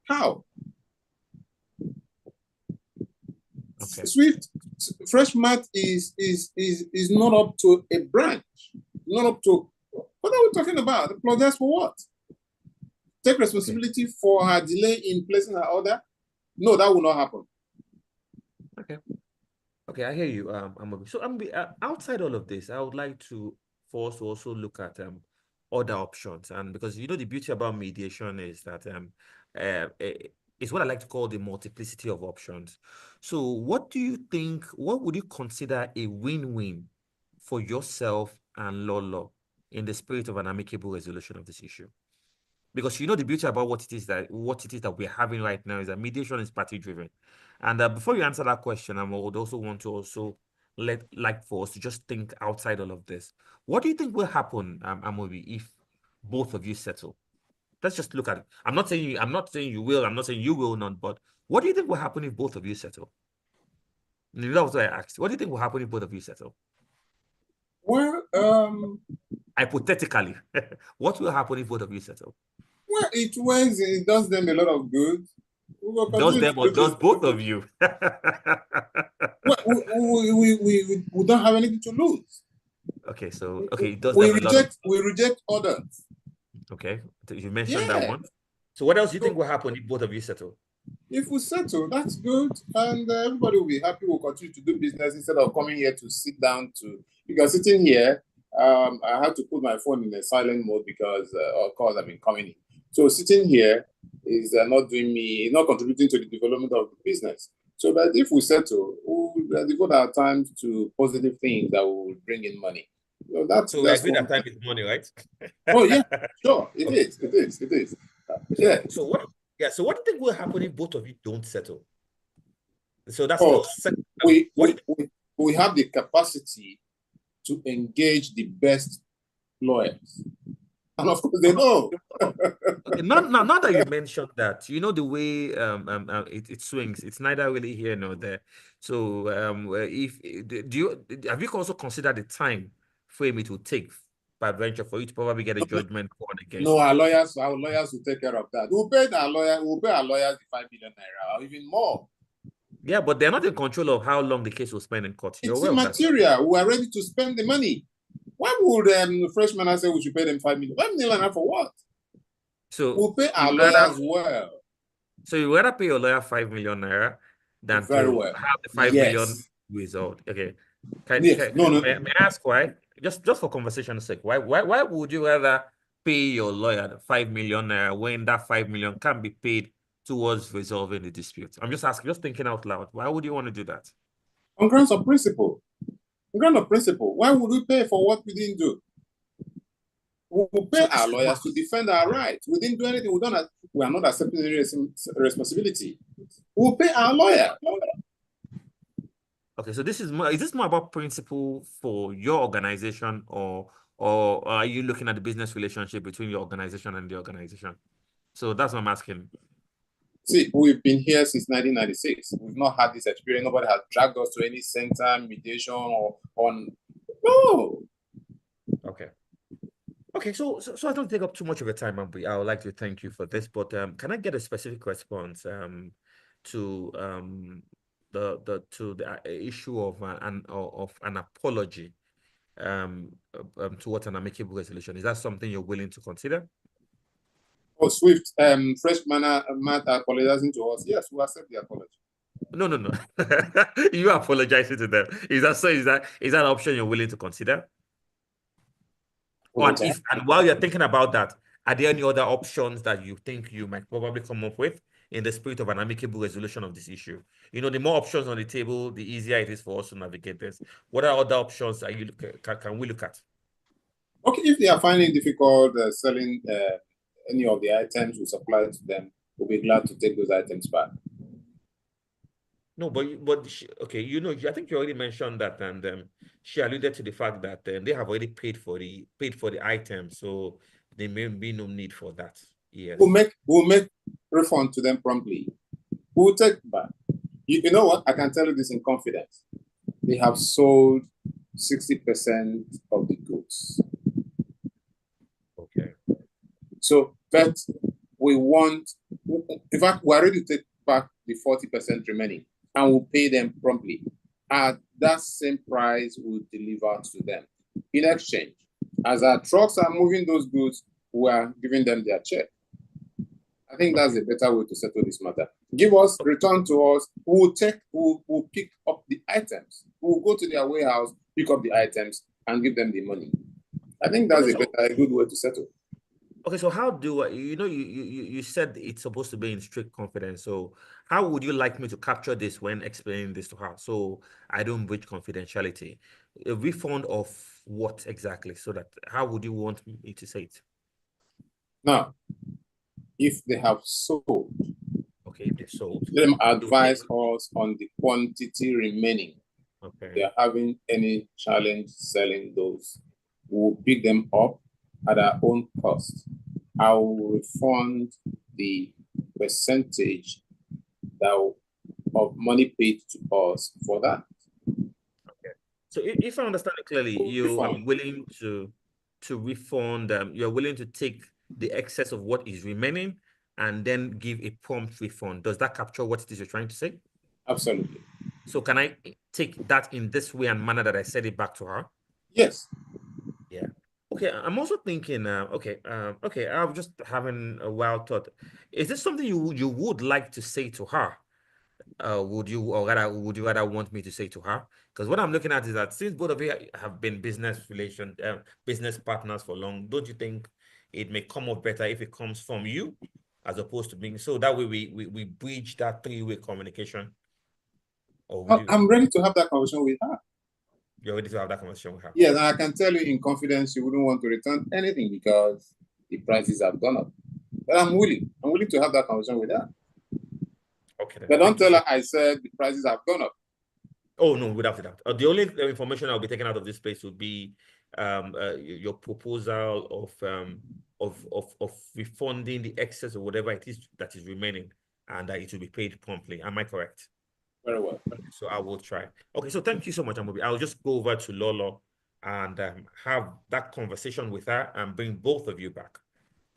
How? Okay. Swift Freshmat is not up to a branch, not up to. What are we talking about? Apologize for what? Take responsibility for her delay in placing her order? No, that will not happen. Okay. Okay, I hear you, Amobi. So, outside all of this, I would like for us to also look at other options, and because the beauty about mediation is that it's what I like to call the multiplicity of options. So, what do you think? What would you consider a win-win for yourself and Lolo in the spirit of an amicable resolution of this issue? Because the beauty about what it is that we're having right now is that mediation is party driven. And before you answer that question, I would also want to for us to just think outside all of this. What do you think will happen, Amobi, if both of you settle? Let's just look at it. I'm not saying you will, I'm not saying you will not, but what do you think will happen if both of you settle? That was what I asked. What do you think will happen if both of you settle? Well, hypothetically, what will happen if both of you settle? Well, it works. It does them a lot of good. Does them or does both of you? Well, we don't have anything to lose. Okay, so it does we them reject we reject orders. Okay, you mentioned that one. So what else do you think will happen if both of you settle? If we settle, that's good, and everybody will be happy. We'll continue to do business instead of coming here to sit down because sitting here, I had to put my phone in a silent mode because calls have been coming in. So sitting here is not contributing to the development of the business. So that if we settle, we'll devote our time to positive things that will bring in money. So we agree that time is money, right? Oh yeah, sure. It is. Yeah. So what? Yeah. So what do you think will happen if both of you don't settle? So that's we have the capacity to engage the best lawyers. And of course they know. Okay, now that you mentioned that, the way it swings, it's neither really here nor there. So have you also considered the time frame it will take by venture for you to probably get a judgment for and against? No, our lawyers will take care of that. We'll pay our lawyers the 5 million naira or even more. Yeah, but they're not in control of how long the case will spend in court. It's immaterial. We are ready to spend the money. Why would the freshman say we should pay them 5 million? 5 million for what? So we'll pay our lawyers well. So you rather pay your lawyer 5 million naira than have the 5 million resolved. Okay. May I ask why? Just for conversation's sake, why would you rather pay your lawyer the 5 million naira when that 5 million can be paid towards resolving the dispute? I'm just asking, just thinking out loud. Why would you want to do that? On grounds of principle. On grounds of principle. Why would we pay for what we didn't do? We'll pay our lawyers to defend our rights. We didn't do anything. We are not accepting any responsibility. We'll pay our lawyer. Okay, so is this more about principle for your organization, or are you looking at the business relationship between your organization and the organization? So that's what I'm asking. See, we've been here since 1996. We've not had this experience. Nobody has dragged us to any center, mediation, or on. No. Okay. Okay, so I don't take up too much of your time, Ambi. I would like to thank you for this, but can I get a specific response to the issue of an apology towards an amicable resolution? Is that something you're willing to consider? Oh, Swift, freshman Matt apologizing to us. Yes, we accept the apology. No. You apologizing to them. Is that an option you're willing to consider? And while you're thinking about that, are there any other options that you think you might probably come up with in the spirit of an amicable resolution of this issue? The more options on the table, the easier it is for us to navigate this. What are other options that can we look at? Okay, if they are finding it difficult selling any of the items we supply to them, we'll be glad to take those items back. No, but okay, I think you already mentioned that, and she alluded to the fact that they have already paid for the item, so there may be no need for that. Yes, we'll make refund to them promptly. We'll take back. You know what? I can tell you this in confidence. They have sold 60% of the goods. Okay. So, but in fact, we're ready to take back the 40% remaining, and we'll pay them promptly. at that same price we'll deliver to them. In exchange, as our trucks are moving those goods, we are giving them their check. I think that's a better way to settle this matter. Give us, return to us, we'll pick up the items. We'll go to their warehouse, pick up the items, and give them the money. I think that's a good way to settle. Okay, so how do I, you said it's supposed to be in strict confidence. So how would you like me to capture this when explaining this to her? So I don't breach confidentiality. A refund of what exactly? So that how would you want me to say it? Now, if they have sold, okay, if they sold, let them advise us on the quantity remaining. Okay. If they are having any challenge selling those, we'll pick them up at our own cost. I will refund the percentage of money paid to us for that. Okay. So if I understand it clearly, you are willing to refund, you're willing to take the excess of what is remaining and then give a prompt refund. Does that capture what it is you're trying to say? Absolutely. So can I take that in this way and manner that I said it back to her? Yes. Yeah. Okay. I'm also thinking, okay, I'm just having a wild thought. Is this something you would like to say to her? Would you rather want me to say to her? Because what I'm looking at is that since both of you have been business partners for long, don't you think it may come off better if it comes from you as opposed to being so that way we bridge that three-way communication? Or I'm ready to have that conversation with her. You're ready to have that conversation with her? Yes, and I can tell you in confidence you wouldn't want to return anything because the prices have gone up. But I'm willing to have that conversation with her. Okay. Then. But don't tell her I said the prices have gone up. Oh no, without doubt. The only information I'll be taking out of this space would be your proposal of refunding the excess or whatever it is that is remaining, and that it will be paid promptly. Am I correct? Very well. So I will try. Okay, so thank you so much, Amobi. I'll just go over to Lolo and have that conversation with her and bring both of you back.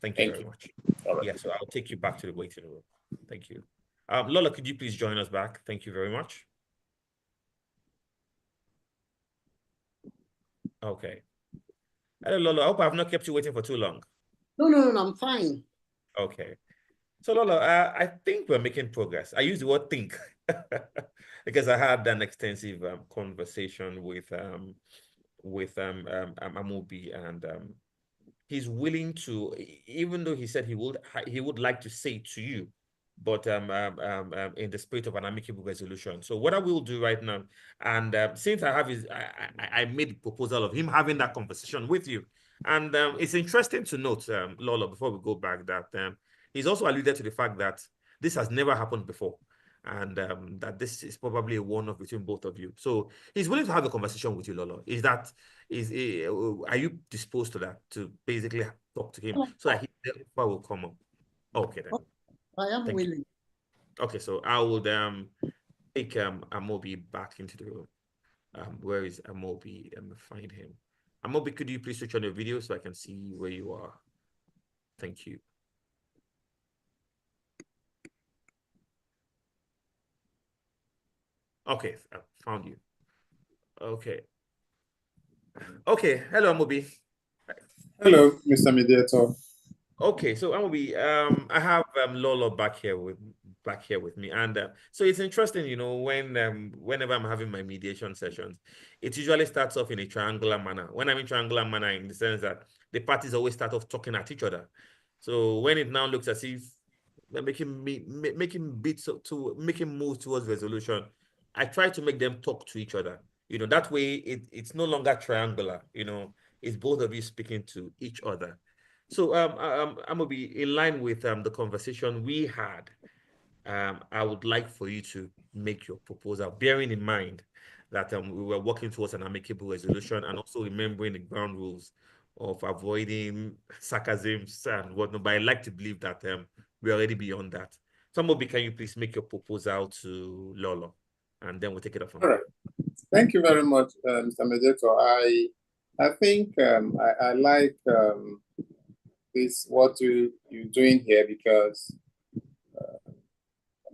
Thank you very much. All right. Yeah, so I'll take you back to the waiting room. Thank you. Lola, could you please join us back? Thank you very much. Okay. Hello, Lolo. I hope I've not kept you waiting for too long. No, I'm fine. Okay. So, Lolo, I think we're making progress. I use the word think because I had an extensive conversation with Amobi, and he's willing to, even though he said he would like to say to you, but in the spirit of an amicable resolution. So what I will do right now, and since I have I made the proposal of him having that conversation with you, and it's interesting to note, Lolo, before we go back, that he's also alluded to the fact that this has never happened before, and that this is probably a one-off between both of you. So he's willing to have a conversation with you, Lolo. Are you disposed to that, to basically talk to him so that the offer will come up? Okay, then. I am willing. Okay, so I would take Amobi back into the room. Where is Amobi? Find him. Amobi, could you please switch on your video so I can see where you are? Thank you. Okay, I found you. Okay. Okay, hello, Amobi. Hello, Mr. Mediator. Okay, so Amobi, I have Lolo back here with me, and so it's interesting, whenever I'm having my mediation sessions, it usually starts off in a triangular manner. When I'm in triangular manner, in the sense that the parties always start off talking at each other. So when it now looks as if they're making moves towards resolution, I try to make them talk to each other. That way it's no longer triangular. It's both of you speaking to each other. So I'm gonna be in line with the conversation we had. I would like for you to make your proposal, bearing in mind that we were working towards an amicable resolution, and also remembering the ground rules of avoiding sarcasms and whatnot. But I like to believe that we're already beyond that. Somebody, can you please make your proposal to Lolo, and then we'll take it up from there. All right. Thank you very much, Mr. Mediator. I think I like what you're doing here, because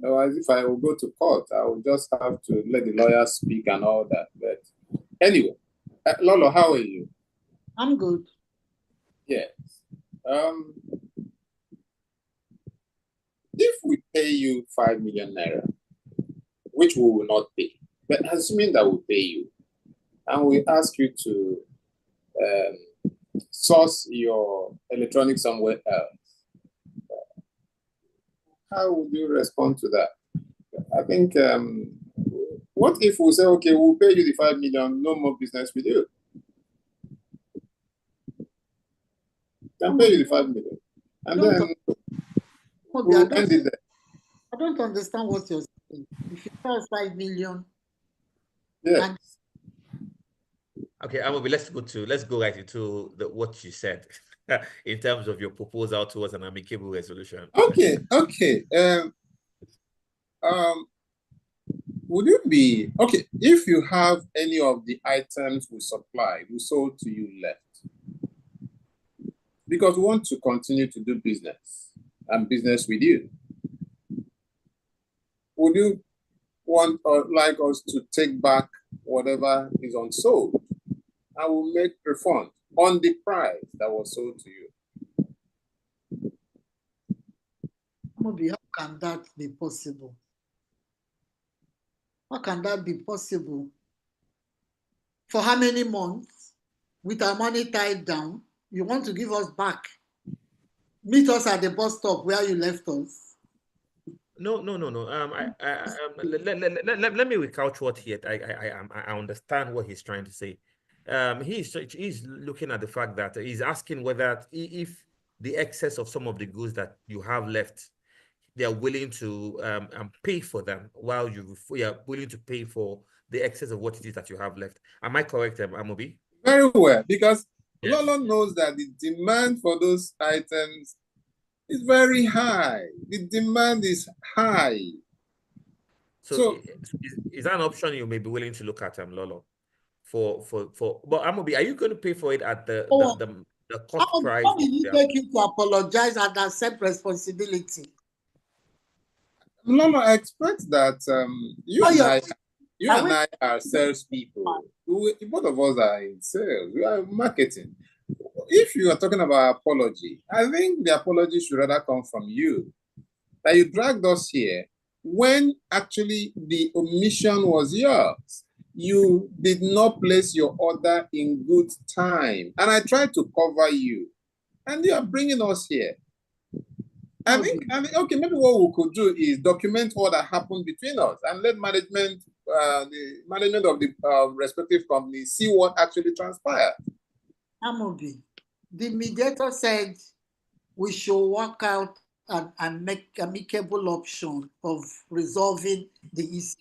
Otherwise, if I will go to court, I will just have to let the lawyer speak and all that. But anyway, Lolo, how are you? I'm good. Yes. If we pay you 5 million naira, which we will not pay, but assuming that we pay you, and we ask you to source your electronics somewhere else, how would you respond to that? I think, what if we say, okay, we'll pay you the 5 million, no more business with you? Can pay you the 5 million. And then we'll end it there. I don't understand what you're saying. If you pay us 5 million. Yeah. Okay, Amobi, let's go right into what you said in terms of your proposal towards an amicable resolution. Okay. Would you be okay if you have any of the items we sold to you left? Because we want to continue to do business and business with you. Would you want or like us to take back whatever is unsold? I will make refund on the price that was sold to you. How can that be possible? How can that be possible? For how many months? With our money tied down, you want to give us back? Meet us at the bus stop where you left us. No. Let me recount what I understand what he's trying to say. He's looking at the fact that he's asking whether if the excess of some of the goods that you have left, they are willing to pay for them while you are willing to pay for the excess of what it is that you have left. Am I correct, Amobi? Very well, because Yes. Lolo knows that the demand for those items is very high. The demand is high. So is that an option you may be willing to look at, Lolo? But Amobi, are you going to pay for it at the cost price? How did you take you to apologize and accept responsibility? Lolo, I expect that you and I are salespeople. Both of us are in sales. We are marketing. If you are talking about apology, I think the apology should rather come from you. That you dragged us here when actually the omission was yours. You did not place your order in good time. And I tried to cover you. And you are bringing us here. I think, okay, maybe what we could do is document what that happened between us and let management, the management of the respective companies see what actually transpired. Amobi, the mediator said we should work out and make amicable option of resolving the issue.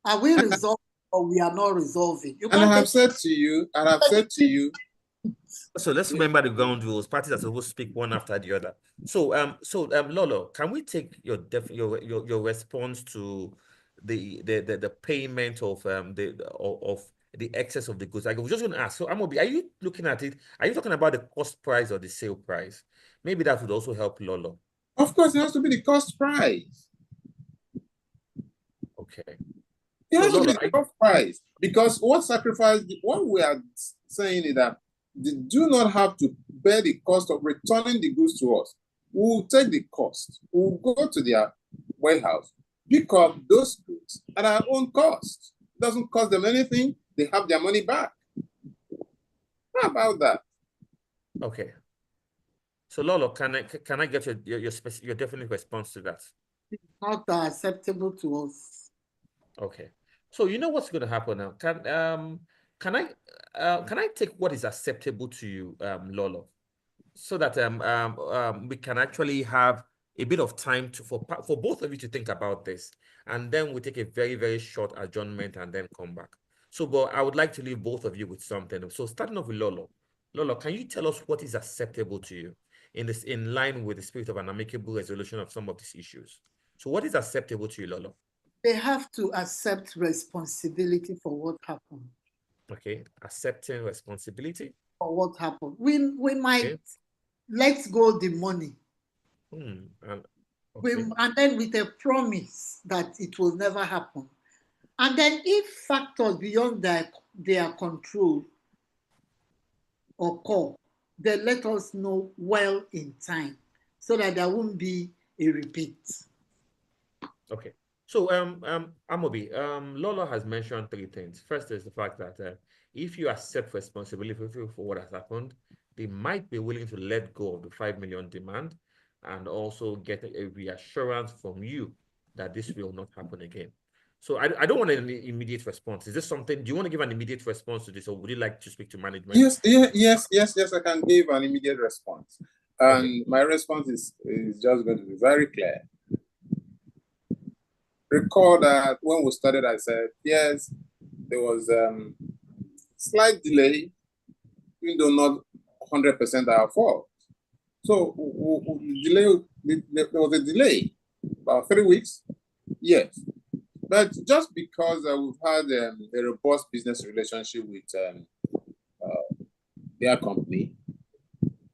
Are we resolving or we are not resolving? And I have said to you, So let's remember the ground rules. Parties are supposed to speak one after the other. So Lolo, can we take your response to the payment of the excess of the goods? I was just going to ask. So Amobi, are you looking at it? Are you talking about the cost price or the sale price? Maybe that would also help Lolo. Of course, it has to be the cost price. Okay. It has to be the cost price, because what we are saying is that they do not have to bear the cost of returning the goods to us. We'll take the cost. We'll go to their warehouse, pick up those goods at our own cost. It doesn't cost them anything. They have their money back. How about that? Okay. So Lolo, can I get your definite response to that? It's not acceptable to us. Okay. So you know what's going to happen now? Can I take what is acceptable to you, Lolo, so that we can actually have a bit of time for both of you to think about this, and then we take a very, very short adjournment and then come back. So, but I would like to leave both of you with something. So starting off with Lolo. Lolo, can you tell us what is acceptable to you in line with the spirit of an amicable resolution of some of these issues? So what is acceptable to you, Lolo? They have to accept responsibility for what happened. Okay, accepting responsibility for what happened. We might let go the money. Okay. And then with a promise that it will never happen. And then if factors beyond their control occur, then let us know well in time so that there won't be a repeat. Okay. So, Amobi, Lolo has mentioned three things. First is the fact that if you accept responsibility for what has happened, they might be willing to let go of the 5 million demand and also get a reassurance from you that this will not happen again. So I don't want an immediate response. Is this something, do you want to give an immediate response to this, or would you like to speak to management? Yes, I can give an immediate response. And Okay. my response is just going to be very clear. Recall that when we started, I said, yes, there was slight delay, even though not 100% our fault. So there was a delay, about 3 weeks, yes. But just because we've had a robust business relationship with their company,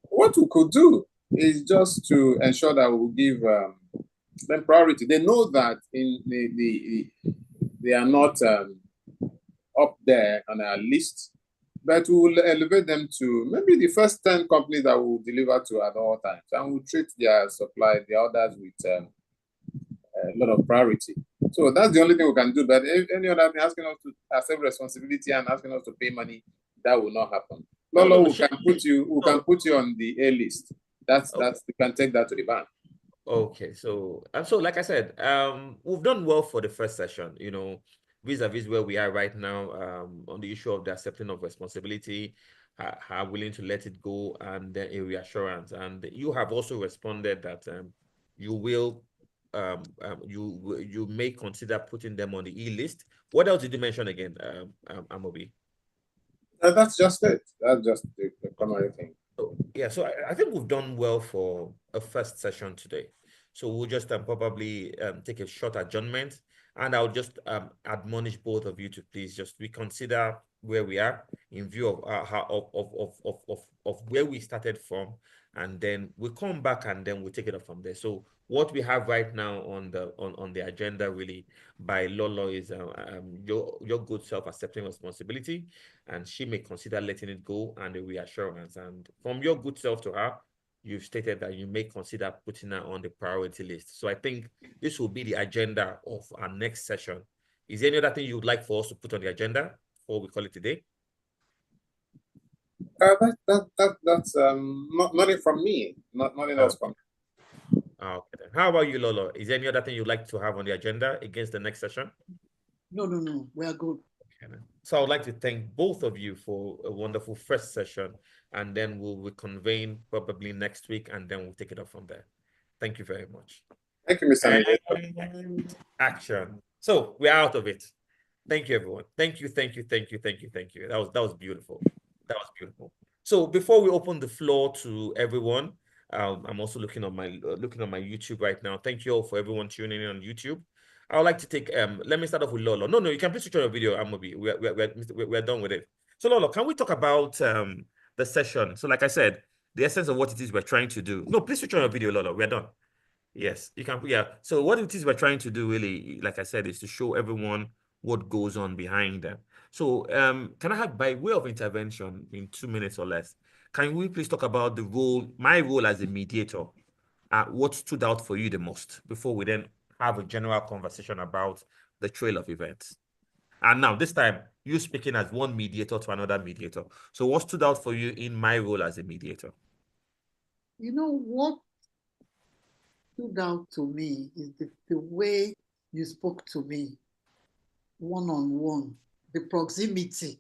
what we could do is just to ensure that we give them priority. They know that they are not up there on our list, but we will elevate them to maybe the first 10 companies that will deliver to at all times, and we'll treat their supply, the others, with a lot of priority. So that's the only thing we can do. But if any other thing, asking us to accept responsibility and asking us to pay money, that will not happen. Lolo, we can put you on the A list. That's you can take that to the bank. Okay, so like I said, we've done well for the first session, vis-a-vis where we are right now, on the issue of the accepting of responsibility, how willing to let it go, and then a reassurance. And you have also responded that you will, you may consider putting them on the E list. What else did you mention again, Amobi? That's just it. That's just the primary thing. So, yeah, so I think we've done well for a first session today. So we'll just probably take a short adjournment, and I'll just admonish both of you to please just reconsider where we are in view of how of where we started from, and then we'll come back and then we'll take it up from there. So what we have right now on the agenda really by Lolo is your good self accepting responsibility, and she may consider letting it go, and a reassurance. And from your good self to her, you've stated that you may consider putting her on the priority list. So I think this will be the agenda of our next session. Is there any other thing you would like for us to put on the agenda before we call it today? That's nothing from me. Nothing else from me. Okay, then. How about you, Lolo? Is there any other thing you'd like to have on the agenda against the next session? No. We are good. Okay, so I would like to thank both of you for a wonderful first session, and then we'll reconvene probably next week, and then we'll take it up from there. Thank you very much. Thank you, Mr. Mediator. And action. So we're out of it. Thank you, everyone. Thank you. That was beautiful. That was beautiful. So before we open the floor to everyone, I'm also looking on my YouTube right now. Thank you all for everyone tuning in on YouTube. I would like to take let me start off with Lolo. No, you can please switch on your video, Amobi. We're done with it. So Lolo, can we talk about the session? So like I said, the essence of what it is we're trying to do. No, please switch on your video, Lolo. We're done. Yes, you can. Yeah. So what it is we're trying to do really, like I said, is to show everyone what goes on behind them. So can I have, by way of intervention in 2 minutes or less, can we please talk about my role as a mediator? What stood out for you the most before we then have a general conversation about the trail of events? And now this time, you speaking as one mediator to another mediator. So what stood out for you in my role as a mediator? You know what stood out to me is the way you spoke to me one-on-one, the proximity,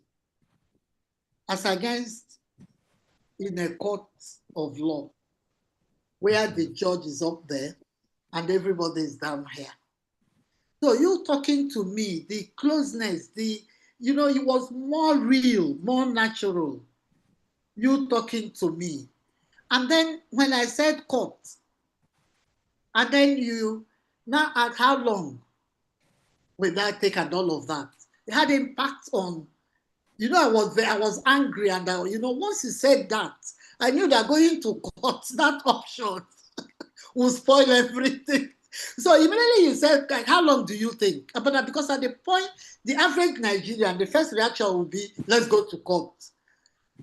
as against in a court of law, where the judge is up there and everybody is down here. So you talking to me, the closeness, it was more real, more natural. You talking to me. And then when I said court, and then you now ask how long will that take and all of that. It had impact on, I was angry, and once you said that, I knew they're going to court, that option. will spoil everything. So immediately you said, like, how long do you think? But because at the point, the average Nigerian, the first reaction will be, let's go to court.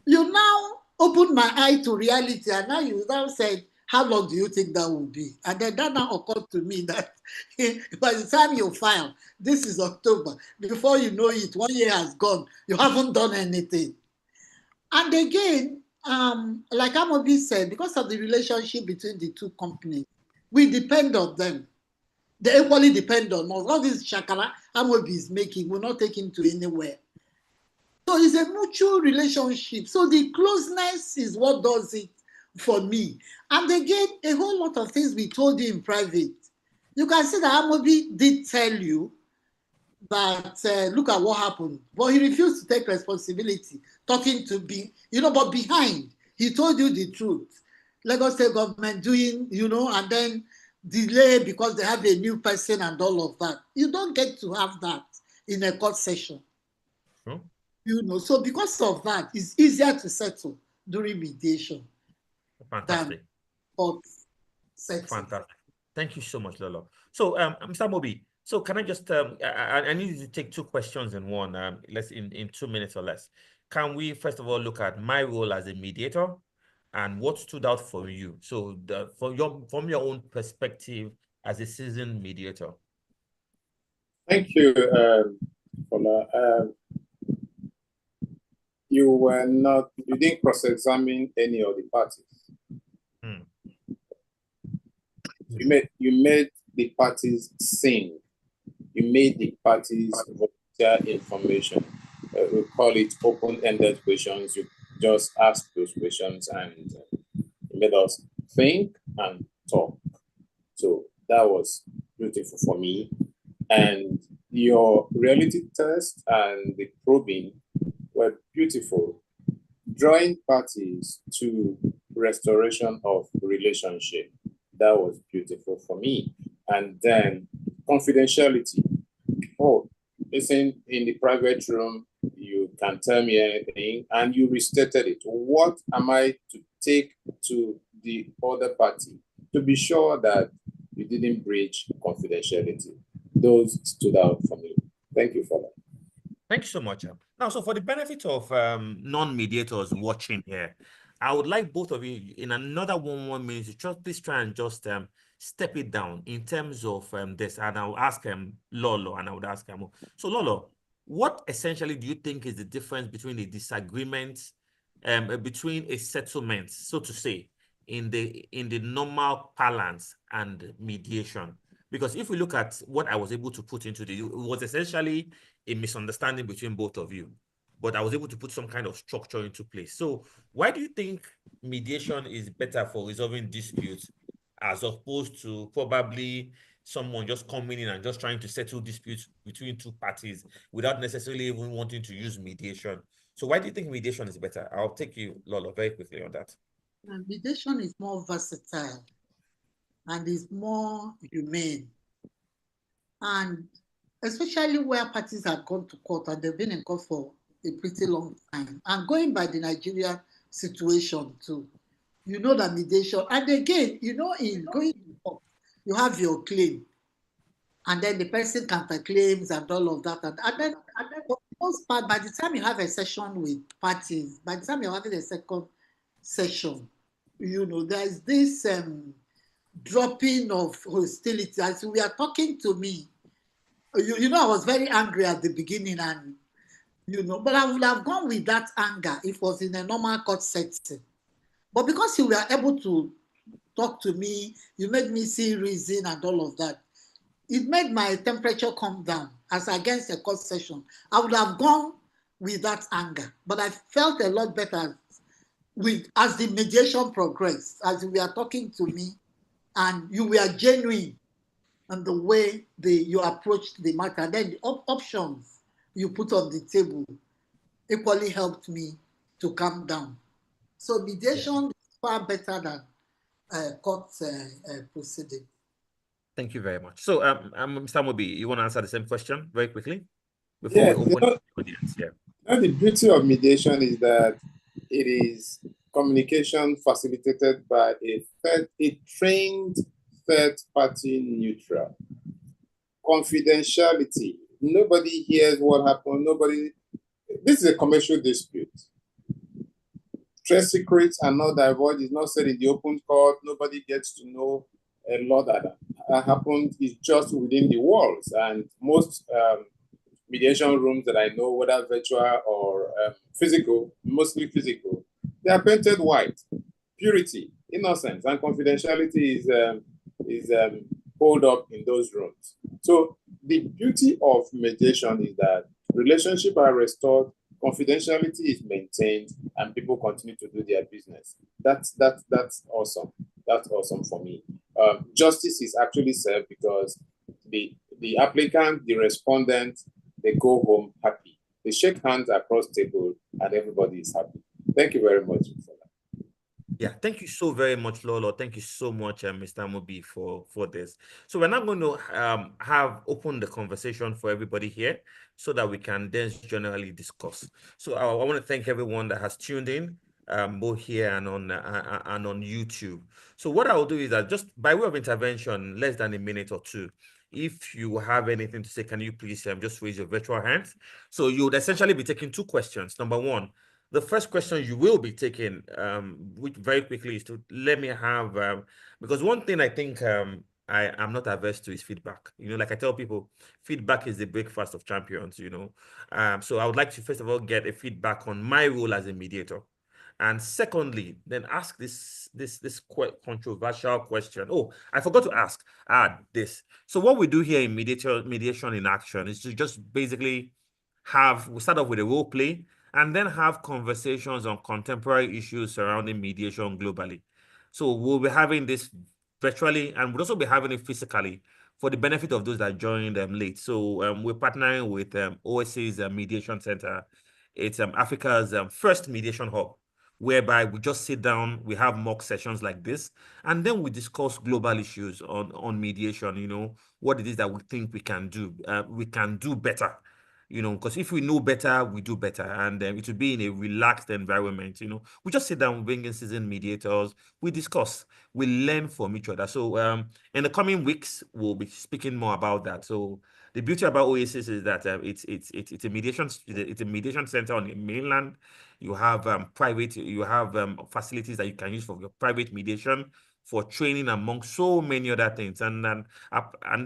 You now opened my eye to reality, and now you now said, how long do you think that will be? And then that now occurred to me that by the time you file, this is October, before you know it, 1 year has gone, you haven't done anything. And again, like Amobi said, because of the relationship between the two companies, we depend on them. They equally depend on us. All this shakara Amobi is making will not take him to anywhere. So it's a mutual relationship. So the closeness is what does it for me. And again, a whole lot of things we told you in private. You can see that Amobi did tell you that look at what happened, but he refused to take responsibility, talking to be, but behind, he told you the truth. Lagos State government doing, and then delay because they have a new person and all of that. You don't get to have that in a court session. So because of that, it's easier to settle during mediation. Fantastic. Than court setting. Fantastic. Thank you so much, Lolo. So, Mr. Mobi, so can I just, I need you to take two questions in one, let's in 2 minutes or less. Can we, first of all, look at my role as a mediator and what stood out for you? So from your own perspective as a seasoned mediator. Thank you, Fola. You didn't cross-examine any of the parties. You made the parties sing. You made the parties volunteer information. We call it open-ended questions. You just ask those questions and you made us think and talk. So that was beautiful for me. And your reality test and the probing were beautiful, drawing parties to restoration of relationship. That was beautiful for me. And then confidentiality. Oh, listen, in the private room, you can tell me anything, and you restated it. What am I to take to the other party to be sure that you didn't breach confidentiality? Those stood out for me. Thank you for that. Thank you so much. Now, so for the benefit of non-mediators watching here, I would like both of you in another 1 minute to please try and just step it down in terms of this. And I'll ask Lolo and I would ask him. So Lolo, what essentially do you think is the difference between a disagreement, between a settlement, so to say, in the normal parlance and mediation? Because if we look at what I was able to put into it was essentially a misunderstanding between both of you, but I was able to put some kind of structure into place. So why do you think mediation is better for resolving disputes as opposed to probably someone just coming in and just trying to settle disputes between two parties without necessarily even wanting to use mediation? So why do you think mediation is better? I'll take you, Lolo, very quickly on that. Mediation is more versatile and is more humane. And especially where parties have gone to court and they've been in court for a pretty long time. And going by the Nigerian situation too, you know that mediation, and again, in going to court, you have your claim, and then the person counterclaims and all of that. And then for the most part, by the time you have a session with parties, by the time you're having a second session, there's this dropping of hostility. As we are talking to me, I was very angry at the beginning, and but I would have gone with that anger if it was in a normal court setting. But because you were able to talk to me, you made me see reason and all of that, it made my temperature come down as against a court session. I would have gone with that anger, but I felt a lot better as the mediation progressed, as you were talking to me, and you were genuine in the way you approached the matter. And then the options you put on the table equally helped me to calm down. So mediation is far better than court proceeding. Thank you very much. So, Mr. Mobi, you want to answer the same question very quickly before we open the audience? The beauty of mediation is that it is communication facilitated by a trained third-party neutral. Confidentiality. Nobody hears what happened. This is a commercial dispute. Trade secrets are not divulged. It's not said in the open court. Nobody gets to know a lot that happened. It's just within the walls. And most mediation rooms that I know, whether virtual or physical, mostly physical, they are painted white. Purity, innocence, and confidentiality is hold up in those rooms. So the beauty of mediation is that relationships are restored, confidentiality is maintained, and people continue to do their business. That's awesome. That's awesome for me. Justice is actually served because the applicant, the respondent, they go home happy. They shake hands across table, and everybody is happy. Thank you very much for that. Yeah, thank you so very much, Lolo. Thank you so much, Mr. Mobi, for this. So we're now going to have opened the conversation for everybody here so that we can then generally discuss. So I want to thank everyone that has tuned in, both here and on YouTube. So what I'll do is that just by way of intervention, less than a minute or two, if you have anything to say, can you please just raise your virtual hand? So you would essentially be taking two questions. Number one, the first question you will be taking, which very quickly, is to let me have, because one thing I think I'm not averse to is feedback. You know, like I tell people, feedback is the breakfast of champions, you know. So I would like to, first of all, get a feedback on my role as a mediator. And secondly, then ask this quite controversial question. Oh, I forgot to ask this. So what we do here in mediation in action is to just basically we start off with a role play and then have conversations on contemporary issues surrounding mediation globally. So we'll be having this virtually, and we'll also be having it physically for the benefit of those that joined late. So we're partnering with OSCE's Mediation Center. It's Africa's first mediation hub, whereby we just sit down, we have mock sessions like this, and then we discuss global issues on mediation, you know, what it is that we think we can do better. You know, because if we know better, we do better. And it will be in a relaxed environment, you know. We just sit down, we bring in seasoned mediators, we discuss, we learn from each other. So in the coming weeks, we'll be speaking more about that. So the beauty about Oasis is that it's a mediation center on the mainland. You have facilities that you can use for your private mediation, for training, among so many other things. And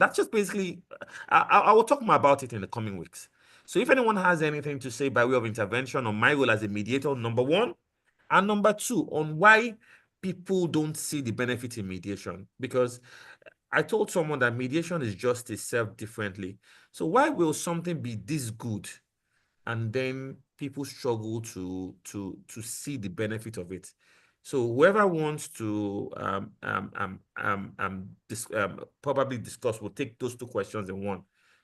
that's just basically, I will talk more about it in the coming weeks. So if anyone has anything to say by way of intervention on my role as a mediator, number one, and number two, on why people don't see the benefit in mediation, because I told someone that mediation is justice served differently. So why will something be this good and then people struggle to see the benefit of it? So whoever wants to probably discuss, will take those two questions in one.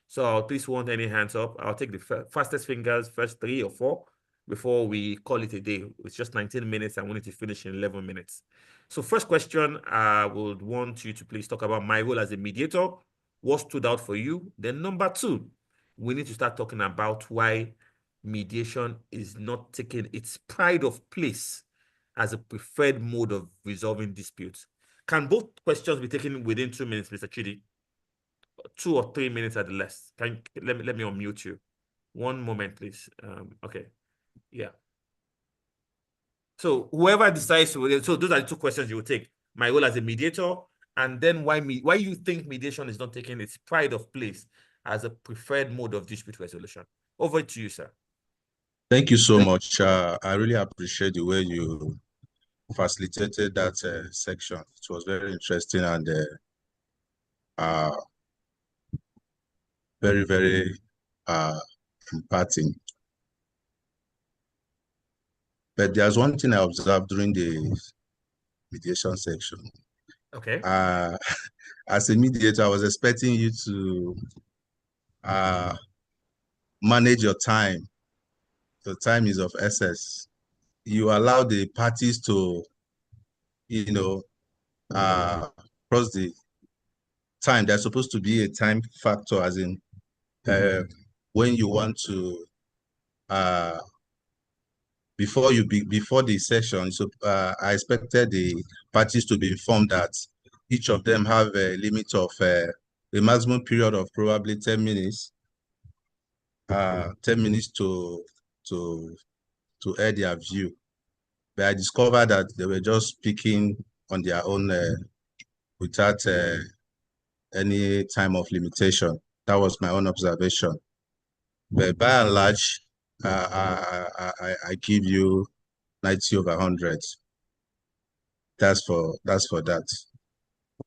So I'll please want any hands up. I'll take the fastest fingers, first 3 or 4, before we call it a day. It's just 19 minutes. I want it to finish in 11 minutes. So first question, I would want you to please talk about my role as a mediator. What stood out for you? Then number two, we need to start talking about why mediation is not taking its pride of place as a preferred mode of resolving disputes. Can both questions be taken within 2 minutes, Mr. Chidi? 2 or 3 minutes at the least. Let me unmute you. One moment, please. Okay. Yeah. So whoever decides to, so those are the two questions you will take. My role as a mediator, and then why you think mediation is not taking its pride of place as a preferred mode of dispute resolution. Over to you, sir. Thank you so much. I really appreciate the way you facilitated that section. It was very interesting and very, very imparting. But there's one thing I observed during the mediation section. Okay. As a mediator, I was expecting you to manage your time. The time is of essence. You allow the parties to, you know, cross the time. There's supposed to be a time factor, as in when you want to before before the session, so I expected the parties to be informed that each of them have a limit of a maximum period of probably 10 minutes, 10 minutes to air their view. But I discovered that they were just speaking on their own without any time of limitation. That was my own observation. But by and large, I give you 90 over 100. That's for that.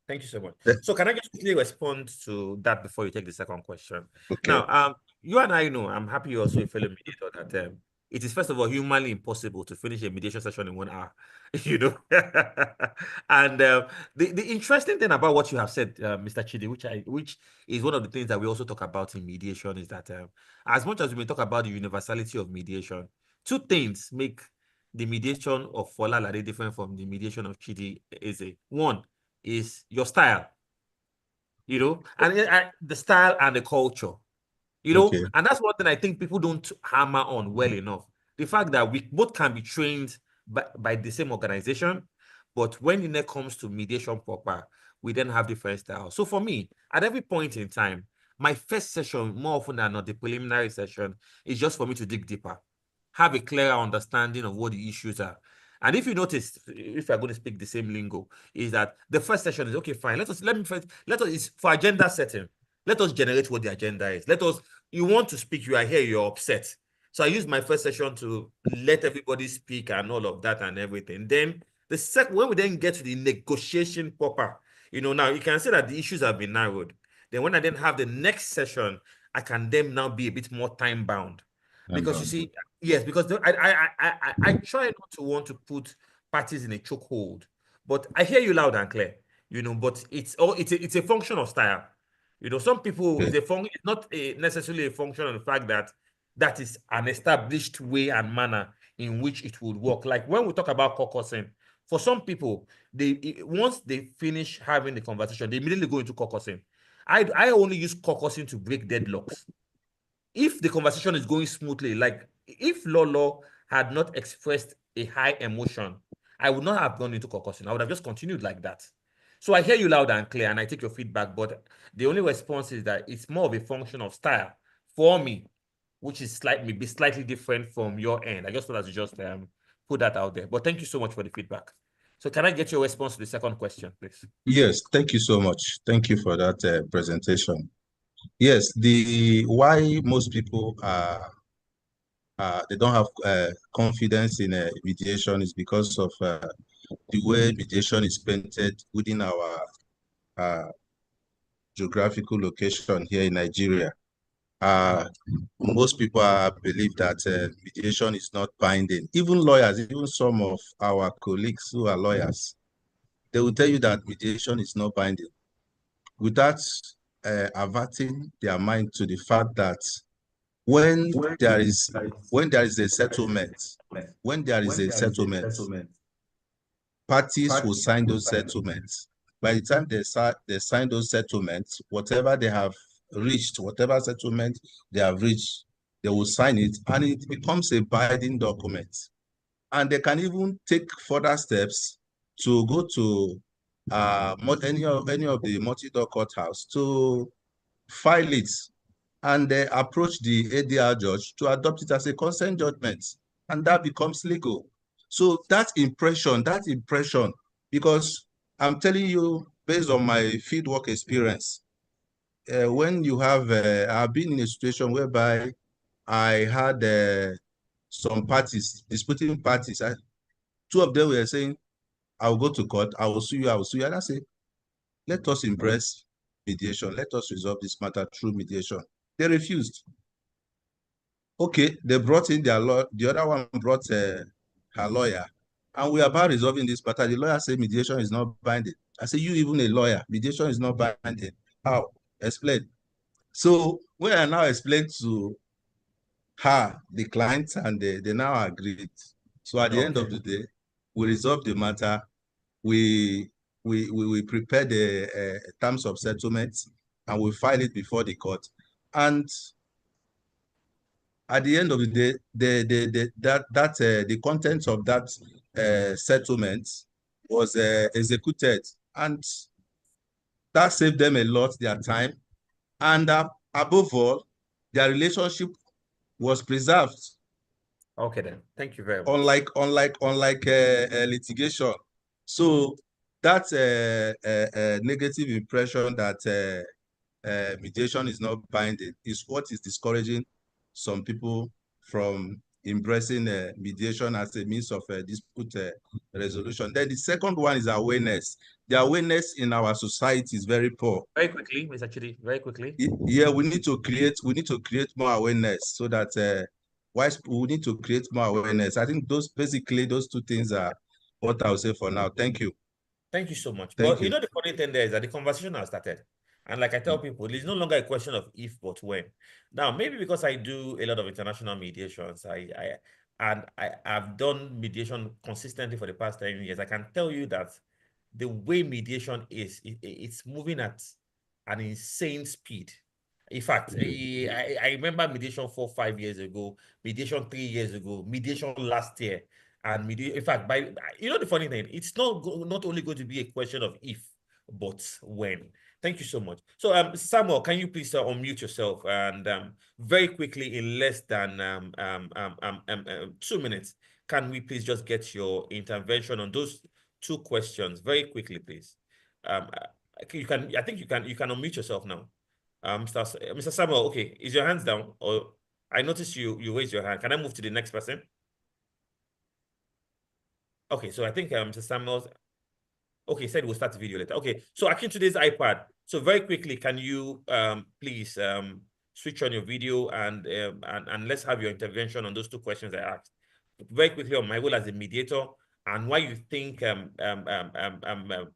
Thank you so much. So can I just quickly respond to that before you take the second question? Okay. Now, you and I know, I'm happy you're also a fellow mediator, that it is, first of all, humanly impossible to finish a mediation session in 1 hour, you know. And the interesting thing about what you have said, Mr. Chidi, which is one of the things that we also talk about in mediation, is that as much as we may talk about the universality of mediation, two things make the mediation of Fola Alade different from the mediation of Chidi Eze. One is your style, you know, and the style and the culture, you know, Okay. and that's one thing I think people don't hammer on well enough. The fact that we both can be trained by the same organization, but when it comes to mediation proper, we then have different styles. So for me, at every point in time, my first session, more often than not, the preliminary session, is just for me to dig deeper, have a clearer understanding of what the issues are. And if you notice, if you're going to speak the same lingo, is that the first session is okay, fine. Let us it's for agenda setting. Let us generate what the agenda is. You want to speak, you are here, you're upset. So I use my first session to let everybody speak and all of that and everything. Then when we then get to the negotiation proper, you know, now you can say that the issues have been narrowed. Then when I then have the next session, I can then now be a bit more time bound. Because you see, yes, because I try not to want to put parties in a chokehold, but I hear you loud and clear, you know, but it's a function of style. You know, some people, it's not necessarily a function of the fact that that is an established way and manner in which it would work. Like when we talk about caucusing, for some people, once they finish having the conversation, they immediately go into caucusing. I only use caucusing to break deadlocks. If the conversation is going smoothly, like if Lolo had not expressed a high emotion, I would not have gone into caucusing. I would have just continued like that. So I hear you loud and clear, and I take your feedback, but the only response is that it's more of a function of style for me, which is maybe slightly different from your end. I just thought to just put that out there. But thank you so much for the feedback. So can I get your response to the second question, please? Yes, thank you so much. Thank you for that presentation. Yes, the why most people they don't have confidence in mediation is because of the way mediation is painted within our geographical location here in Nigeria. Most people believe that mediation is not binding. Even lawyers, even some of our colleagues who are lawyers, they will tell you that mediation is not binding, without averting their mind to the fact that when there is a settlement, parties will sign those settlements. By the time they sign those settlements, whatever they have reached, whatever settlement they have reached, they will sign it, and it becomes a binding document. And they can even take further steps to go to any of the multi-door courthouse to file it, and they approach the ADR judge to adopt it as a consent judgment, and that becomes legal. So that impression, because I'm telling you, based on my fieldwork experience, when you have, I've been in a situation whereby I had some parties, disputing parties. Two of them were saying, I will go to court, I will sue you, And I say, let us embrace mediation. Let us resolve this matter through mediation. They refused. Okay, they brought in their lawyer. The other one brought her lawyer. And we are about resolving this matter. The lawyer said mediation is not binding. I say, you even a lawyer, mediation is not binding. How? Explain. So when I now explained to her, the client, and they now agreed. So at the end of the day, we resolved the matter. We prepare the terms of settlement, and we file it before the court. And at the end of the day, the contents of that settlement was executed, and that saved them a lot, their time, and above all, their relationship was preserved. Okay, then. Thank you very much. Unlike litigation. So that negative impression that mediation is not binding is what is discouraging some people from embracing mediation as a means of dispute resolution. Then the second one is awareness. The awareness in our society is very poor. Very quickly, Mr. Chidi, very quickly. Yeah, we need to create more awareness so that we need to create more awareness. I think those two things are what I would say for now. Thank you. Thank you so much. Thank But you. you know, the funny thing there is that the conversation has started. And like I tell people, it's no longer a question of if, but when. Now, maybe because I do a lot of international mediations, I've done mediation consistently for the past 10 years. I can tell you that the way mediation is, it's moving at an insane speed. In fact, I remember mediation 4-5 years ago, mediation 3 years ago, mediation last year. And in fact, the funny thing, it's not only going to be a question of if, but when. Thank you so much. So, Samuel, can you please unmute yourself and very quickly, in less than 2 minutes, can we please just get your intervention on those two questions very quickly, please? I think you can unmute yourself now. Mr. Samuel, okay, is your hands down? Or I noticed you raised your hand. Can I move to the next person? Okay, so I think Mr. Samuels, okay, said we'll start the video later. Okay, so Akintoday's iPad. So very quickly, can you please switch on your video and let's have your intervention on those two questions I asked. Very quickly on my role as a mediator and why you think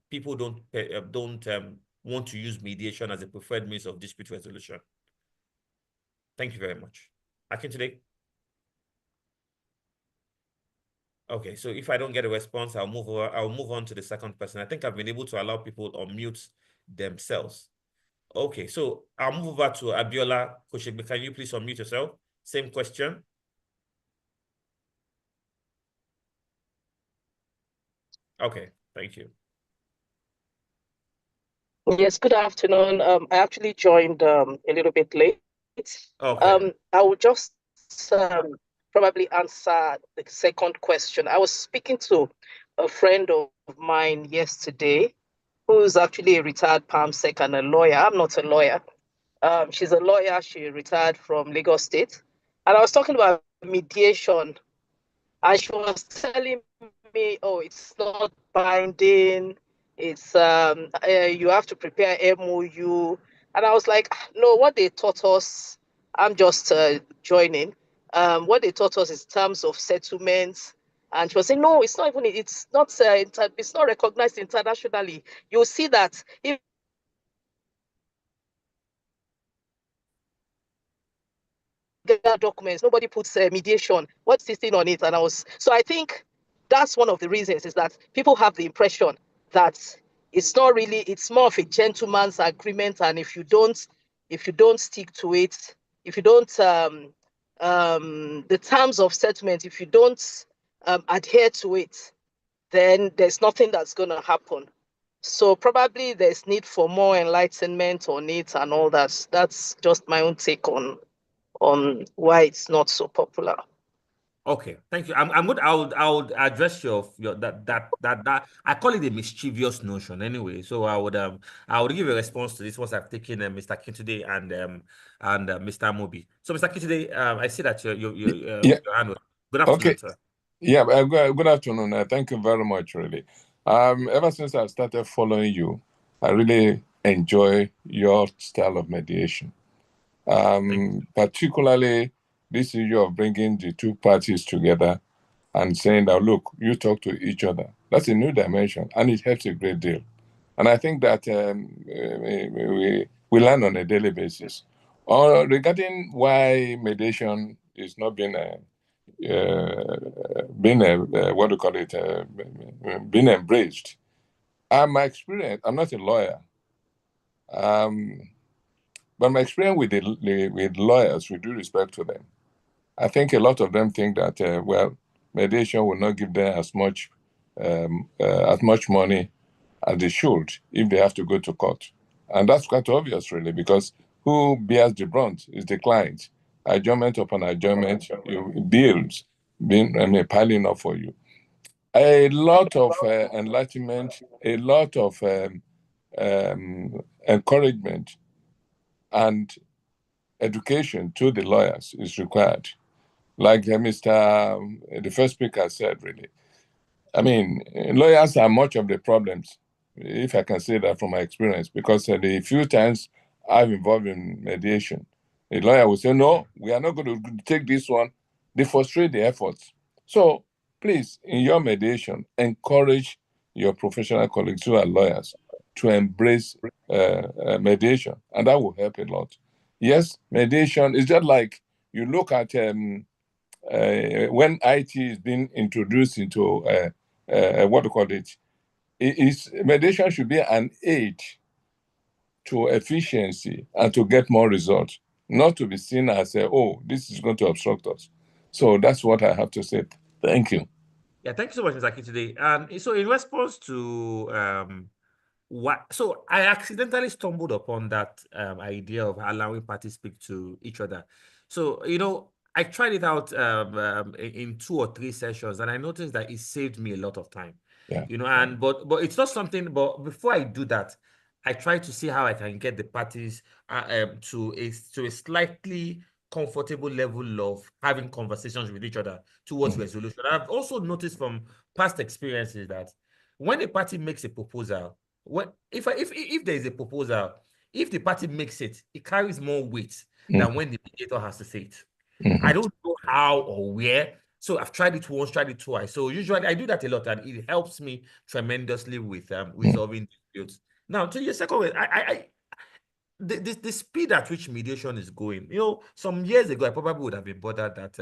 people don't want to use mediation as a preferred means of dispute resolution. Thank you very much. Akintoday. Okay, so if I don't get a response, I'll move on to the second person. I think I've been able to allow people to unmute themselves. Okay, so I'll move over to Abiola Koshegbe. Can you please unmute yourself? Same question. Okay, thank you. Yes, good afternoon. I actually joined a little bit late. Okay. I will just probably answer the second question. I was speaking to a friend of mine yesterday who's actually a retired PAMSEC and a lawyer. I'm not a lawyer. She's a lawyer. She retired from Lagos State. And I was talking about mediation. And she was telling me, oh, it's not binding. It's you have to prepare MOU. And I was like, no, what they taught us, I'm just joining. What they taught us is terms of settlements. And she was saying, no, it's not even, it's not recognized internationally. You'll see that if documents, nobody puts mediation. What's this thing on it? And I think that's one of the reasons is that people have the impression that it's not really, it's more of a gentleman's agreement. And if you don't stick to it, if you don't, the terms of settlement, if you don't adhere to it, then there's nothing that's going to happen. So probably there's need for more enlightenment on it and all that. That's just my own take on why it's not so popular. Okay, thank you. I'm good. I would address your that I call it a mischievous notion anyway. So I would give a response to this once I've taken Mr. Kintoday and Mr. Mobi. So Mr. Kintoday, I see that your hand was. Good afternoon, okay. Sir. Yeah, good afternoon. Thank you very much, really. Ever since I started following you, I really enjoy your style of mediation. Particularly this issue of bringing the two parties together and saying that, look, you talk to each other. That's a new dimension, and it helps a great deal. And I think that we learn on a daily basis. Regarding why mediation is not being being embraced. My experience, I'm not a lawyer, but my experience with lawyers, with due respect to them, I think a lot of them think that, well, mediation will not give them as much money as they should if they have to go to court. And that's quite obvious, really, because who bears the brunt is the client. Adjournment upon adjournment, bills being piling up for you. A lot of enlightenment, a lot of encouragement and education to the lawyers is required. Like the first speaker said, really. I mean, lawyers are much of the problems, if I can say that from my experience, because the few times I've involved in mediation, the lawyer will say, no, we are not going to take this one. They frustrate the efforts. So please, in your mediation, encourage your professional colleagues who are lawyers to embrace mediation, and that will help a lot. Yes, mediation is just like you look at when IT is being introduced into what do you call it? Mediation should be an aid to efficiency and to get more results, not to be seen as oh, this is going to obstruct us. So that's what I have to say. Thank you. Yeah, thank you so much, Mr. Akindele. And so in response to so I accidentally stumbled upon that idea of allowing parties speak to each other. So, I tried it out in 2 or 3 sessions, and I noticed that it saved me a lot of time. Yeah. And but it's not something. But before I do that, I try to see how I can get the parties to a slightly comfortable level of having conversations with each other towards resolution. I've also noticed from past experiences that when a party makes a proposal, if there is a proposal, if the party makes it, it carries more weight than when the mediator has to say it. I don't know how or where. So I've tried it once, tried it twice. So usually I do that a lot, and it helps me tremendously with resolving disputes. Now, to your second question, the speed at which mediation is going, some years ago, I probably would have been bothered that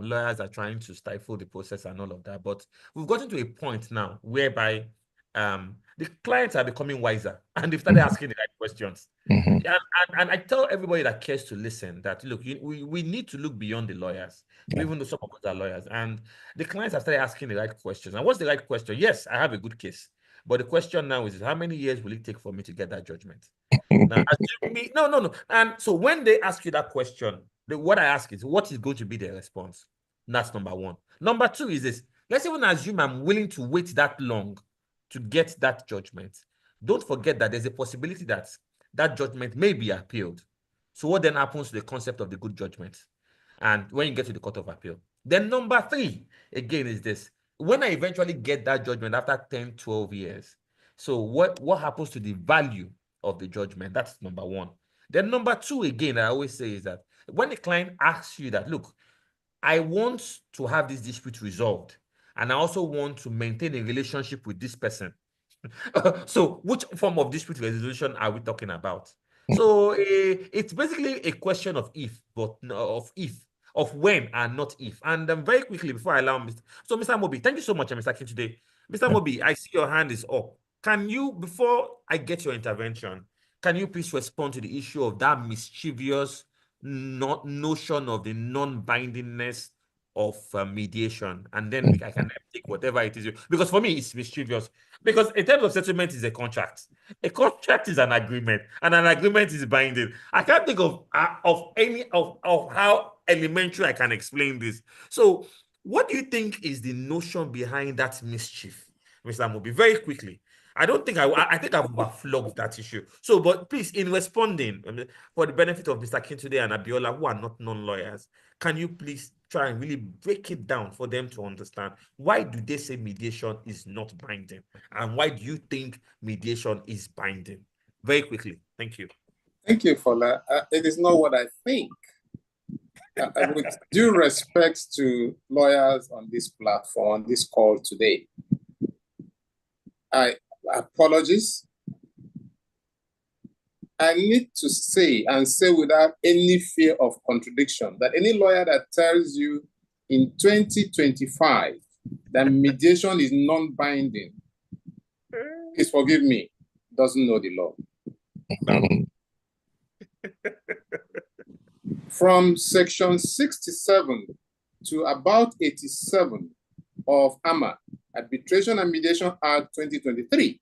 lawyers are trying to stifle the process and all of that. But we've gotten to a point now whereby the clients are becoming wiser and they've started asking the right questions. And I tell everybody that cares to listen that, look, we need to look beyond the lawyers, even though some of us are lawyers. And the clients have started asking the right questions. And what's the right question? Yes, I have a good case. But the question now is, how many years will it take for me to get that judgment? Now, no. And so when they ask you that question, what I ask is, what is going to be their response? That's number one. Number two is this. Let's even assume I'm willing to wait that long to get that judgment. Don't forget that there's a possibility that that judgment may be appealed. So what then happens to the concept of the good judgment? And when you get to the Court of Appeal. Then number three, again, is this. When I eventually get that judgment after 10, 12 years, so what happens to the value of the judgment? That's number one. Then number two, again, I always say is that when the client asks you that, look, I want to have this dispute resolved, and I also want to maintain a relationship with this person. So which form of dispute resolution are we talking about? So it's basically a question of if, but of when and not if. And very quickly, before I allow Mr. Mobi, thank you so much, Mr. King, today. Mr. Mobi, I see your hand is up. Can you, before I get your intervention, can you please respond to the issue of that mischievous notion of the non-bindingness of mediation? And then I can take whatever it is. Because for me, it's mischievous. Because in terms of settlement, is a contract. A contract is an agreement, and an agreement is binding. I can't think of any of how elementary I can explain this. So, what do you think is the notion behind that mischief, Mr. Mobi? Very quickly. I think I've overflogged that issue. So, but please, in responding, for the benefit of Mr. Kintude and Abiola, who are not non-lawyers, can you please try and really break it down for them to understand why do they say mediation is not binding, and why do you think mediation is binding? Very quickly. Thank you. Thank you, Fola. It is not what I think. With due respect to lawyers on this platform, on this call today, apologies. I need to say, and say without any fear of contradiction, that any lawyer that tells you in 2025 that mediation is non-binding, please forgive me, doesn't know the law. from section 67 to about 87 of AMA, Arbitration and Mediation Act 2023.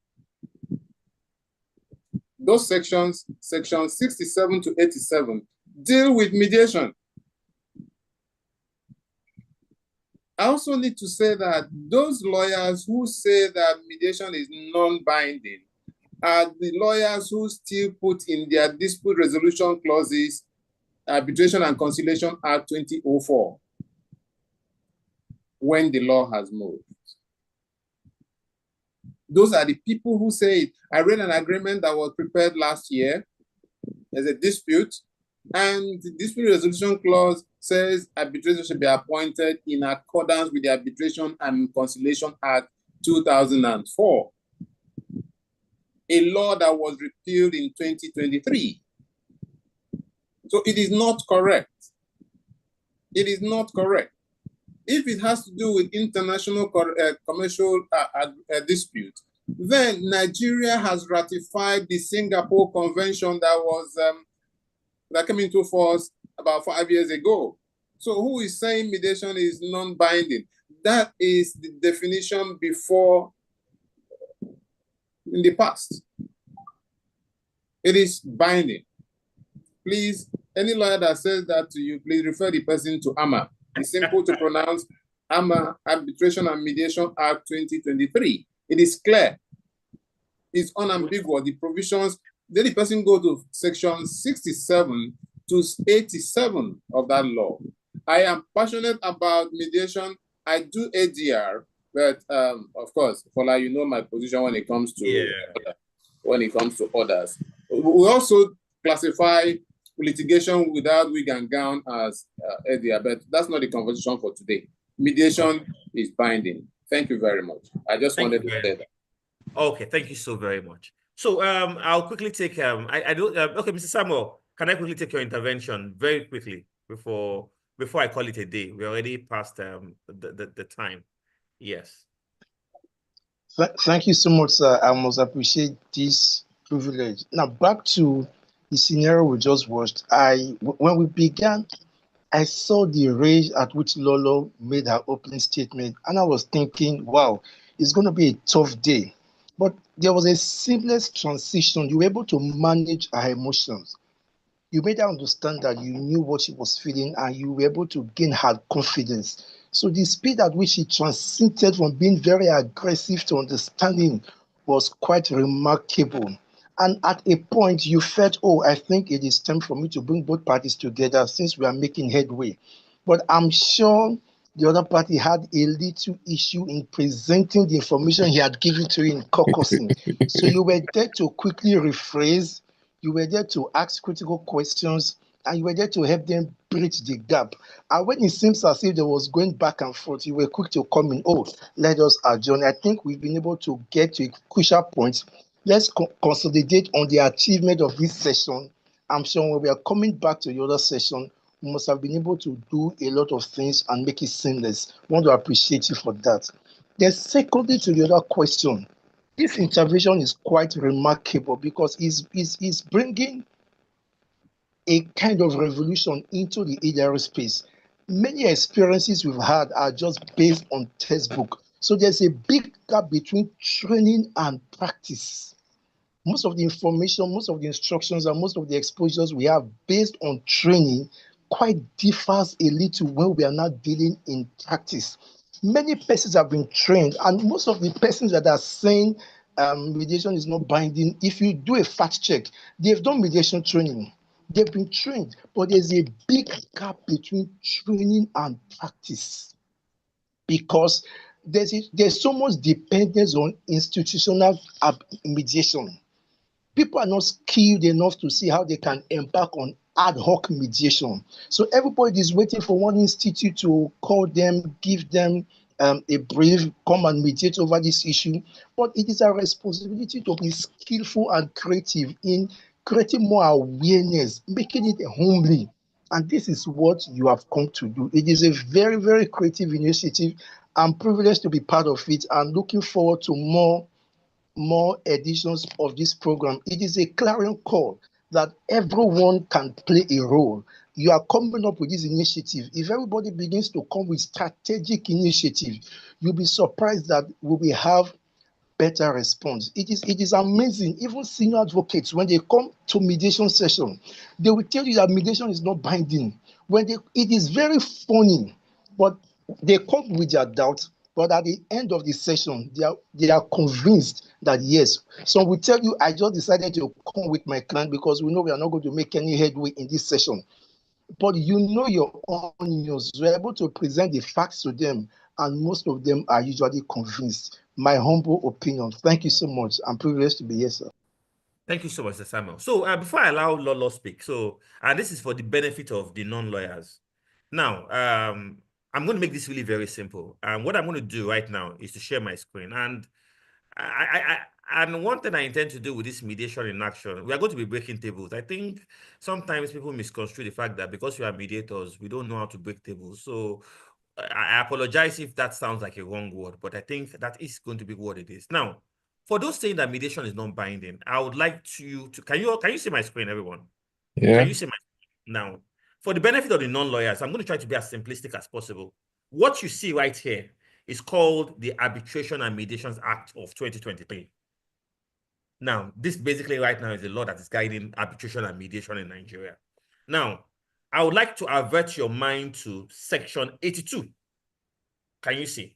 Those sections 67 to 87, deal with mediation. I also need to say that those lawyers who say that mediation is non-binding are the lawyers who still put in their dispute resolution clauses Arbitration and Conciliation Act 2004 when the law has moved. Those are the people who say it. I read an agreement that was prepared last year. There's a dispute, and the dispute resolution clause says arbitrators should be appointed in accordance with the Arbitration and Conciliation Act 2004, a law that was repealed in 2023. So it is not correct. It is not correct. If it has to do with international commercial dispute, then Nigeria has ratified the Singapore Convention that came into force about 5 years ago. So who is saying mediation is non-binding? That is the definition before in the past. It is binding. Please, any lawyer that says that to you, please refer the person to AMA. It's simple to pronounce AMA, Arbitration and Mediation Act 2023. It is clear. It's unambiguous. The provisions, then the person go to section 67 to 87 of that law. I am passionate about mediation. I do ADR, but of course, Fola, you know my position when it comes to others. We also classify litigation without wig and gown as ADR, but that's not the conversation for today. Mediation is binding. Thank you very much. I just wanted to say that. Okay, thank you so very much. So I'll quickly take okay, Mr. Samuel, can I quickly take your intervention very quickly before I call it a day? We're already past the time. Yes. Thank you so much, sir. I must appreciate this privilege. Now back to the scenario we just watched. When we began, I saw the rage at which Lolo made her opening statement, and I was thinking, wow, it's going to be a tough day. But there was a seamless transition. You were able to manage her emotions. You made her understand that you knew what she was feeling, and you were able to gain her confidence. So the speed at which she transited from being very aggressive to understanding was quite remarkable. And at a point, you felt, oh, I think it is time for me to bring both parties together since we are making headway. But I'm sure the other party had a little issue in presenting the information he had given to you in caucusing. So you were there to quickly rephrase, you were there to ask critical questions, and you were there to help them bridge the gap. And when it seems as if there was going back and forth, you were quick to come in, oh, let us adjourn. I think we've been able to get to a crucial point. Let's consolidate on the achievement of this session. I'm sure when we are coming back to the other session, we must have been able to do a lot of things and make it seamless. I want to appreciate you for that. Then secondly to the other question, this intervention is quite remarkable because it's bringing a kind of revolution into the ADR space. Many experiences we've had are just based on textbook. So there's a big gap between training and practice. Most of the information, most of the instructions, and most of the exposures we have based on training quite differs a little when we are not dealing in practice. Many persons have been trained, and most of the persons that are saying mediation is not binding, if you do a fact check, they've done mediation training. They've been trained, but there's a big gap between training and practice because there's so much dependence on institutional mediation. People are not skilled enough to see how they can embark on ad hoc mediation. So everybody is waiting for one institute to call them, give them a brief, come and mediate over this issue. But it is our responsibility to be skillful and creative in creating more awareness, making it homely. And this is what you have come to do. It is a very, very creative initiative. I'm privileged to be part of it and looking forward to more editions of this program. It is a clarion call that everyone can play a role. you are coming up with this initiative. If everybody begins to come with strategic initiative, you'll be surprised that we will have better response. It is amazing. Even senior advocates, when they come to mediation session, they will tell you that mediation is not binding. It is very funny, but they come with their doubts. But at the end of the session, they are convinced that yes. Some will tell you, I just decided to come with my client because we know we are not going to make any headway in this session. But you know your onions, you're able to present the facts to them, and most of them are usually convinced. My humble opinion. Thank you so much. I'm privileged to be here, sir. Thank you so much, Samuel. So before I allow Lolo speak, and this is for the benefit of the non-lawyers. Now, I'm going to make this really very simple. And what I'm going to do right now is to share my screen. And and one thing I intend to do with this mediation in action, we are going to be breaking tables. I think sometimes people misconstrue the fact that because we are mediators, we don't know how to break tables. So I apologize if that sounds like a wrong word, but I think that is going to be what it is. Now, for those saying that mediation is non-binding, I would like to can you see my screen, everyone? Yeah. Can you see my screen? Now, for the benefit of the non-lawyers, I'm going to try to be as simplistic as possible. What you see right here is called the Arbitration and Mediations Act of 2023. Now, this basically right now is the law that is guiding arbitration and mediation in Nigeria. Now, I would like to avert your mind to section 82. Can you see?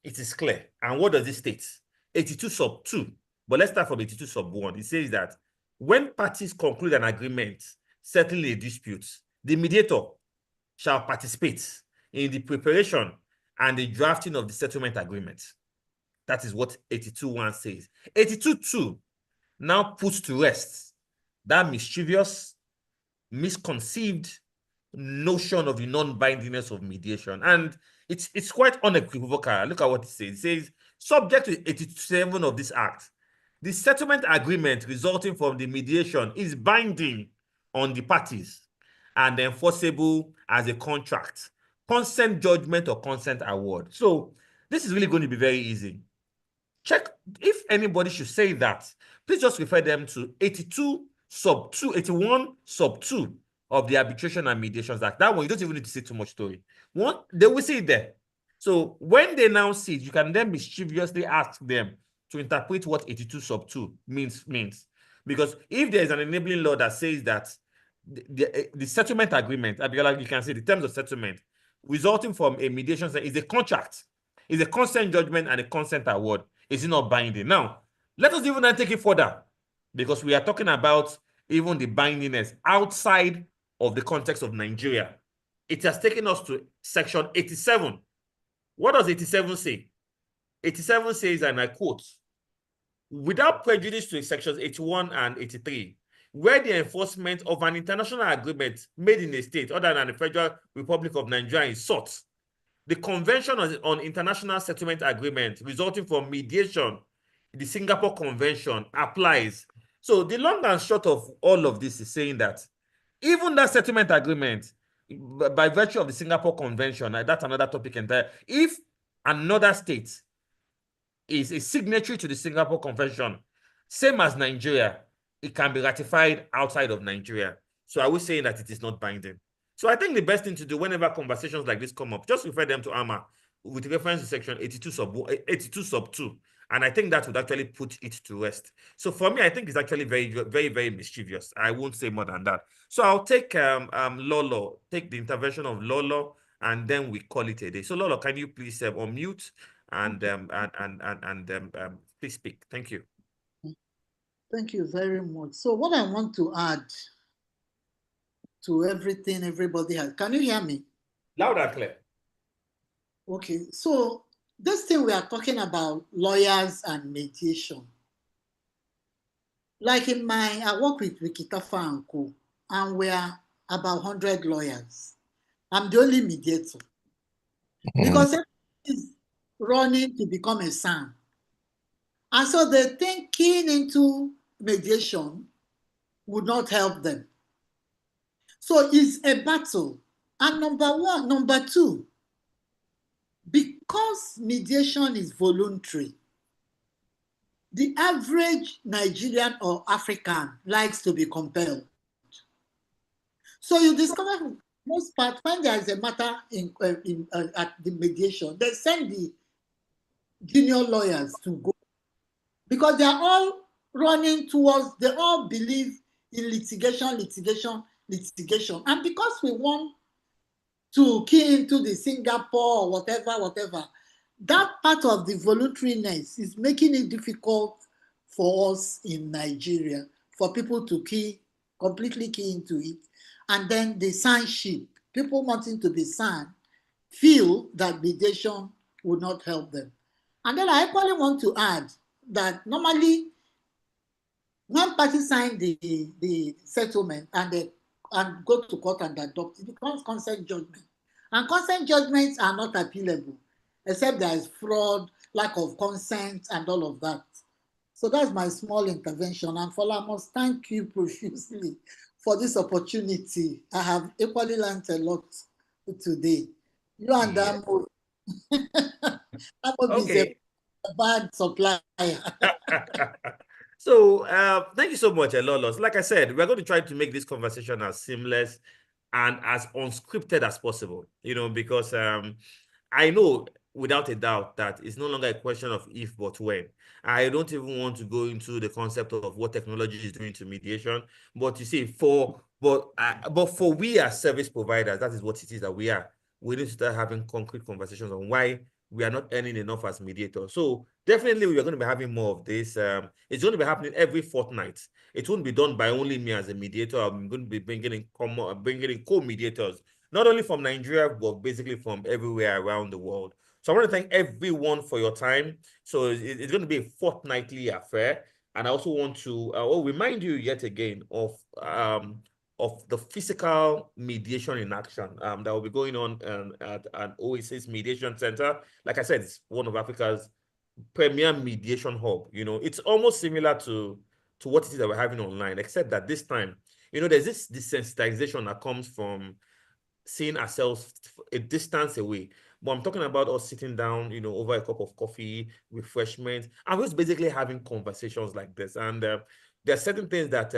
It is clear. And what does it state? 82 sub 2. But let's start from 82 sub 1. It says that when parties conclude an agreement settling a dispute, the mediator shall participate in the preparation and the drafting of the settlement agreement. That is what 82.1 says. 82.2 now puts to rest that mischievous, misconceived notion of the non-bindingness of mediation. And it's quite unequivocal. Look at what it says. It says, subject to 87 of this act, the settlement agreement resulting from the mediation is binding on the parties and enforceable as a contract, consent judgment or consent award. So this is really going to be very easy. Check if anybody should say that, please just refer them to 82 sub 2, 81 sub 2 of the Arbitration and Mediations Act. That one, you don't even need to say too much story. One, they will see it there. So when they now see it, you can then mischievously ask them to interpret what 82 sub 2 means. Because if there is an enabling law that says that the settlement agreement, you can say the terms of settlement resulting from a mediation is a contract, is a consent judgment and a consent award. Is it not binding? Now, let us even take it further, because we are talking about even the bindingness outside of the context of Nigeria. It has taken us to section 87. What does 87 say? 87 says, and I quote, without prejudice to sections 81 and 83, where the enforcement of an international agreement made in a state other than the Federal Republic of Nigeria is sought, the Convention on International Settlement Agreement resulting from mediation, the Singapore Convention, applies. So the long and short of all of this is saying that even that settlement agreement, by virtue of the Singapore Convention, that's another topic entirely, if another state is a signatory to the Singapore Convention, same as Nigeria, it can be ratified outside of Nigeria. So are we saying that it is not binding? So I think the best thing to do whenever conversations like this come up, just refer them to AMA with reference to section 82 sub 2. And I think that would actually put it to rest. So for me, I think it's actually very, very, very mischievous. I won't say more than that. So I'll take Lolo, take the intervention of Lolo, and then we call it a day. So Lolo, can you please unmute and please speak. Thank you. Thank you very much. So what I want to add to everything everybody has, can you hear me? Loud and clear. Okay, so this thing we are talking about, lawyers and mediation. Like I work with Wikitafa and Co, and we are about 100 lawyers. I'm the only mediator. Because everyone is running to become a SAN. And so the thinking into mediation would not help them. So it's a battle. And number two, because mediation is voluntary, the average Nigerian or African likes to be compelled. So you discover most part when there is a matter at the mediation, they send the junior lawyers to go because they are all running towards. They all believe in litigation, and because we want to key into the Singapore or whatever, that part of the voluntariness is making it difficult for us in Nigeria for people to completely key into it. And then the signship, people wanting to be signed, feel that mediation would not help them. And then I equally want to add that normally one party sign the settlement and go to court and adopt, it becomes consent judgment. And consent judgments are not appealable, except there is fraud, lack of consent, and all of that. So that's my small intervention. And Fola, I must thank you profusely for this opportunity. I have equally learned a lot today. You and Yeah. Amobi is Okay. a bad supplier. So thank you so much, Lolos. Like I said, we're going to try to make this conversation as seamless and as unscripted as possible, because I know without a doubt that it's no longer a question of if but when. I don't even want to go into the concept of what technology is doing to mediation, but you see, but for we as service providers, that is what it is that we are. We need to start having concrete conversations on why we are not earning enough as mediators. So definitely we are going to be having more of this. It's going to be happening every fortnight. It won't be done by only me as a mediator. I'm going to be bringing in co-mediators, not only from Nigeria, but basically from everywhere around the world. So I want to thank everyone for your time. So it's going to be a fortnightly affair. And I also want to remind you yet again of the physical mediation in action that will be going on at an Oasis Mediation Center. Like I said, it's one of Africa's premier mediation hub. It's almost similar to what it is that we're having online, except that this time, there's this desensitization that comes from seeing ourselves a distance away. But I'm talking about us sitting down, over a cup of coffee, refreshment, and just basically having conversations like this. And there are certain things that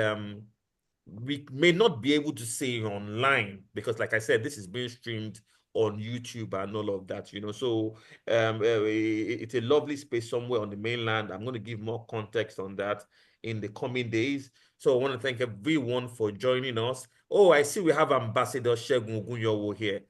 we may not be able to say online because, like I said, this is being streamed on YouTube and all of that, So it's a lovely space somewhere on the mainland. I'm going to give more context on that in the coming days. So I want to thank everyone for joining us. Oh, I see we have Ambassador Segun Ogunyowo here.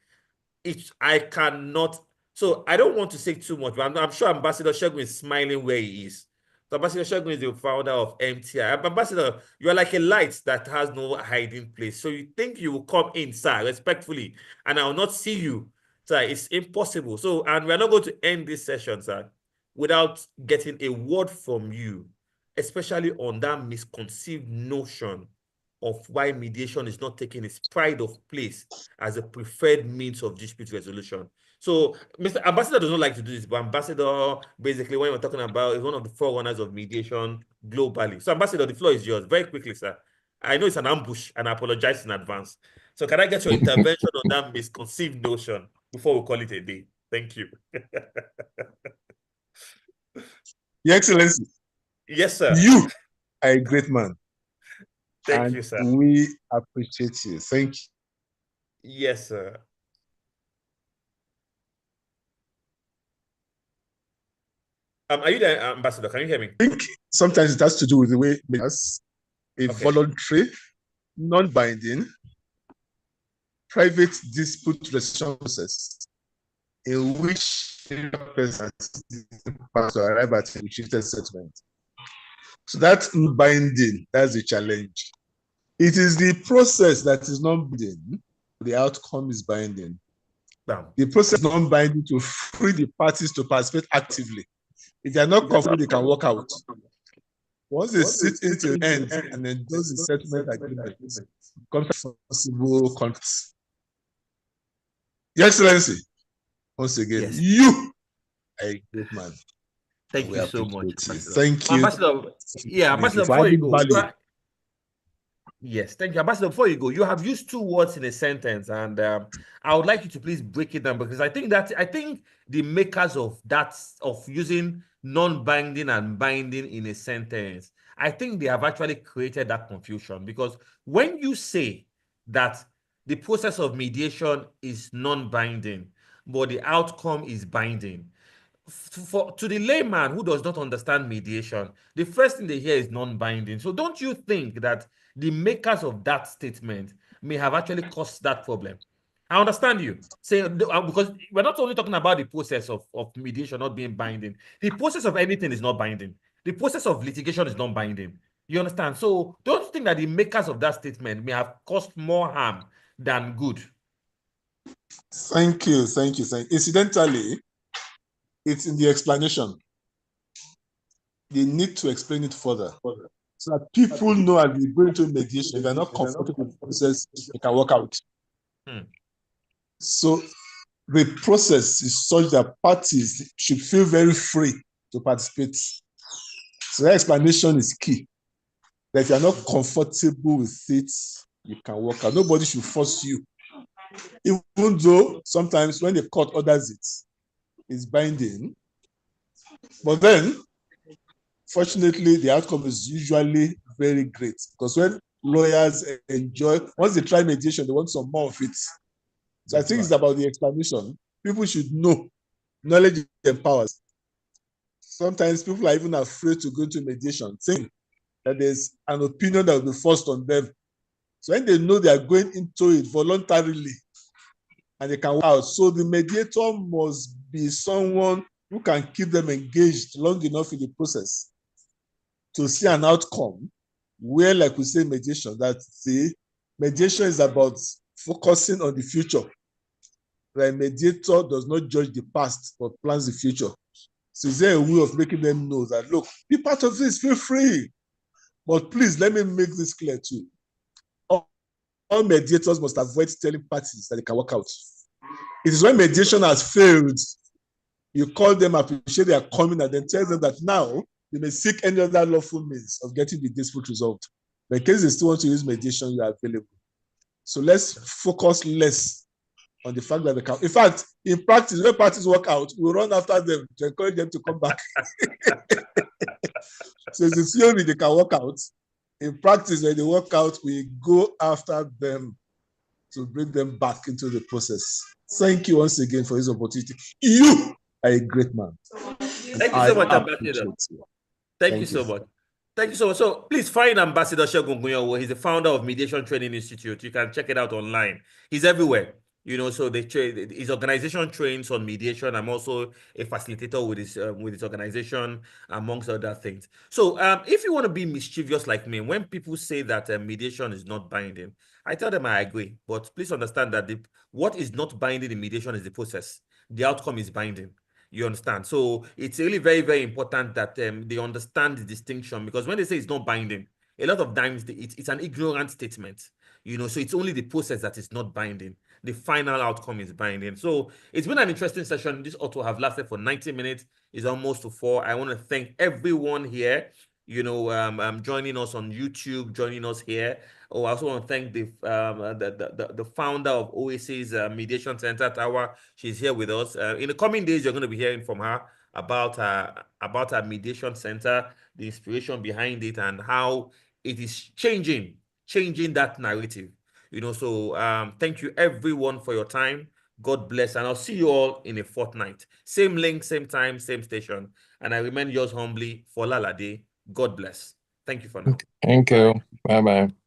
I cannot. So I don't want to say too much, but I'm sure Ambassador Segun is smiling where he is. So Ambassador Segun is the founder of MTI. Ambassador, you are like a light that has no hiding place. So you think you will come in, sir, respectfully, and I will not see you. Sir, it's impossible. So, and we're not going to end this session, sir, without getting a word from you, especially on that misconceived notion of why mediation is not taking its pride of place as a preferred means of dispute resolution. So, Mr. Ambassador does not like to do this, but Ambassador, basically, when we're talking about, is one of the forerunners of mediation globally. So, Ambassador, the floor is yours. Very quickly, sir. I know it's an ambush, and I apologize in advance. So, can I get your intervention on that misconceived notion before we call it a day? Thank you. Your Excellency. Yes, sir. You are a great man. Thank you, sir. We appreciate you. Thank you. Yes, sir. Are you there, Ambassador? Can you hear me? I think sometimes it has to do with the way it's a voluntary, non-binding, private dispute resolution process in which persons to arrive at a restricted settlement. So that's binding. That's the challenge. It is the process that is non-binding. The outcome is binding. The process is non-binding to free the parties to participate actively. If they are not comfortable, they can walk out. Once they sit until the end and endorse the settlement agreement, possible conflicts. Your Excellency, once again, yes. You are a great man. Thank you so much. Thank you. Ambassador, Ambassador, before you go, yes, thank you. Ambassador, before you go, you have used two words in a sentence, and I would like you to please break it down because I think the makers of that, of using non-binding and binding in a sentence, I think they have actually created that confusion because when you say that the process of mediation is non-binding, but the outcome is binding. To the layman who does not understand mediation, the first thing they hear is non-binding. So don't you think that the makers of that statement may have actually caused that problem? I understand you say, because we're not only talking about the process of mediation not being binding. The process of anything is not binding. The process of litigation is not binding. You understand? So don't you think that the makers of that statement may have caused more harm than good? Thank you. Incidentally, it's in the explanation. They need to explain it further so that people know as we go into mediation, if they're not comfortable with the process, they can work out. So the process is such that parties should feel very free to participate. So that explanation is key. That if you're not comfortable with it, you can work out. Nobody should force you. Even though sometimes when the court orders it, it's binding. But then, fortunately, the outcome is usually very great. Because when lawyers enjoy, once they try mediation, they want some more of it. So I think it's about the explanation. People should know. Knowledge empowers. Sometimes people are even afraid to go into mediation, saying that there's an opinion that will be forced on them. So when they know they are going into it voluntarily and they can work out, so the mediator must be someone who can keep them engaged long enough in the process to see an outcome where, like we say, mediation, that the mediation is about focusing on the future. The mediator does not judge the past, but plans the future. So is there a way of making them know that, look, be part of this, feel free. But please, let me make this clear too. All mediators must avoid telling parties that they can work out. It is when mediation has failed, you call them, appreciate they are coming, and then tell them that now you may seek any other lawful means of getting the dispute resolved. But in case they still want to use mediation, you are available. So let's focus less on the fact that they can. In fact, in practice, when parties work out, we run after them to encourage them to come back. So it's in theory they can work out. In practice, when they work out, we go after them to bring them back into the process. Thank you once again for this opportunity. You are a great man. Thank you so much, Ambassador. Thank you so much. Thank you so much. So please find Ambassador Segun Gunyowo. He's the founder of Mediation Training Institute. You can check it out online. He's everywhere. You know, so his organization trains on mediation. I'm also a facilitator with his organization, amongst other things. So if you want to be mischievous like me, when people say that mediation is not binding, I tell them I agree. But please understand that what is not binding in mediation is the process. The outcome is binding. You understand? So it's really very, very important that they understand the distinction, because when they say it's not binding, a lot of times it's an ignorant statement. You know, so it's only the process that is not binding. The final outcome is binding. So it's been an interesting session. This auto have lasted for 90 minutes. It's almost to 4. I want to thank everyone here, you know, joining us on YouTube, joining us here. Oh, I also want to thank the founder of OAC's Mediation Center, Tawa. She's here with us. In the coming days, you're going to be hearing from her about our Mediation Center, the inspiration behind it, and how it is changing that narrative. You know, so thank you everyone for your time. God bless, and I'll see you all in a fortnight. Same link, same time, same station. And I remain yours humbly, Fola Alade. God bless. Thank you for now. Thank you. Bye-bye.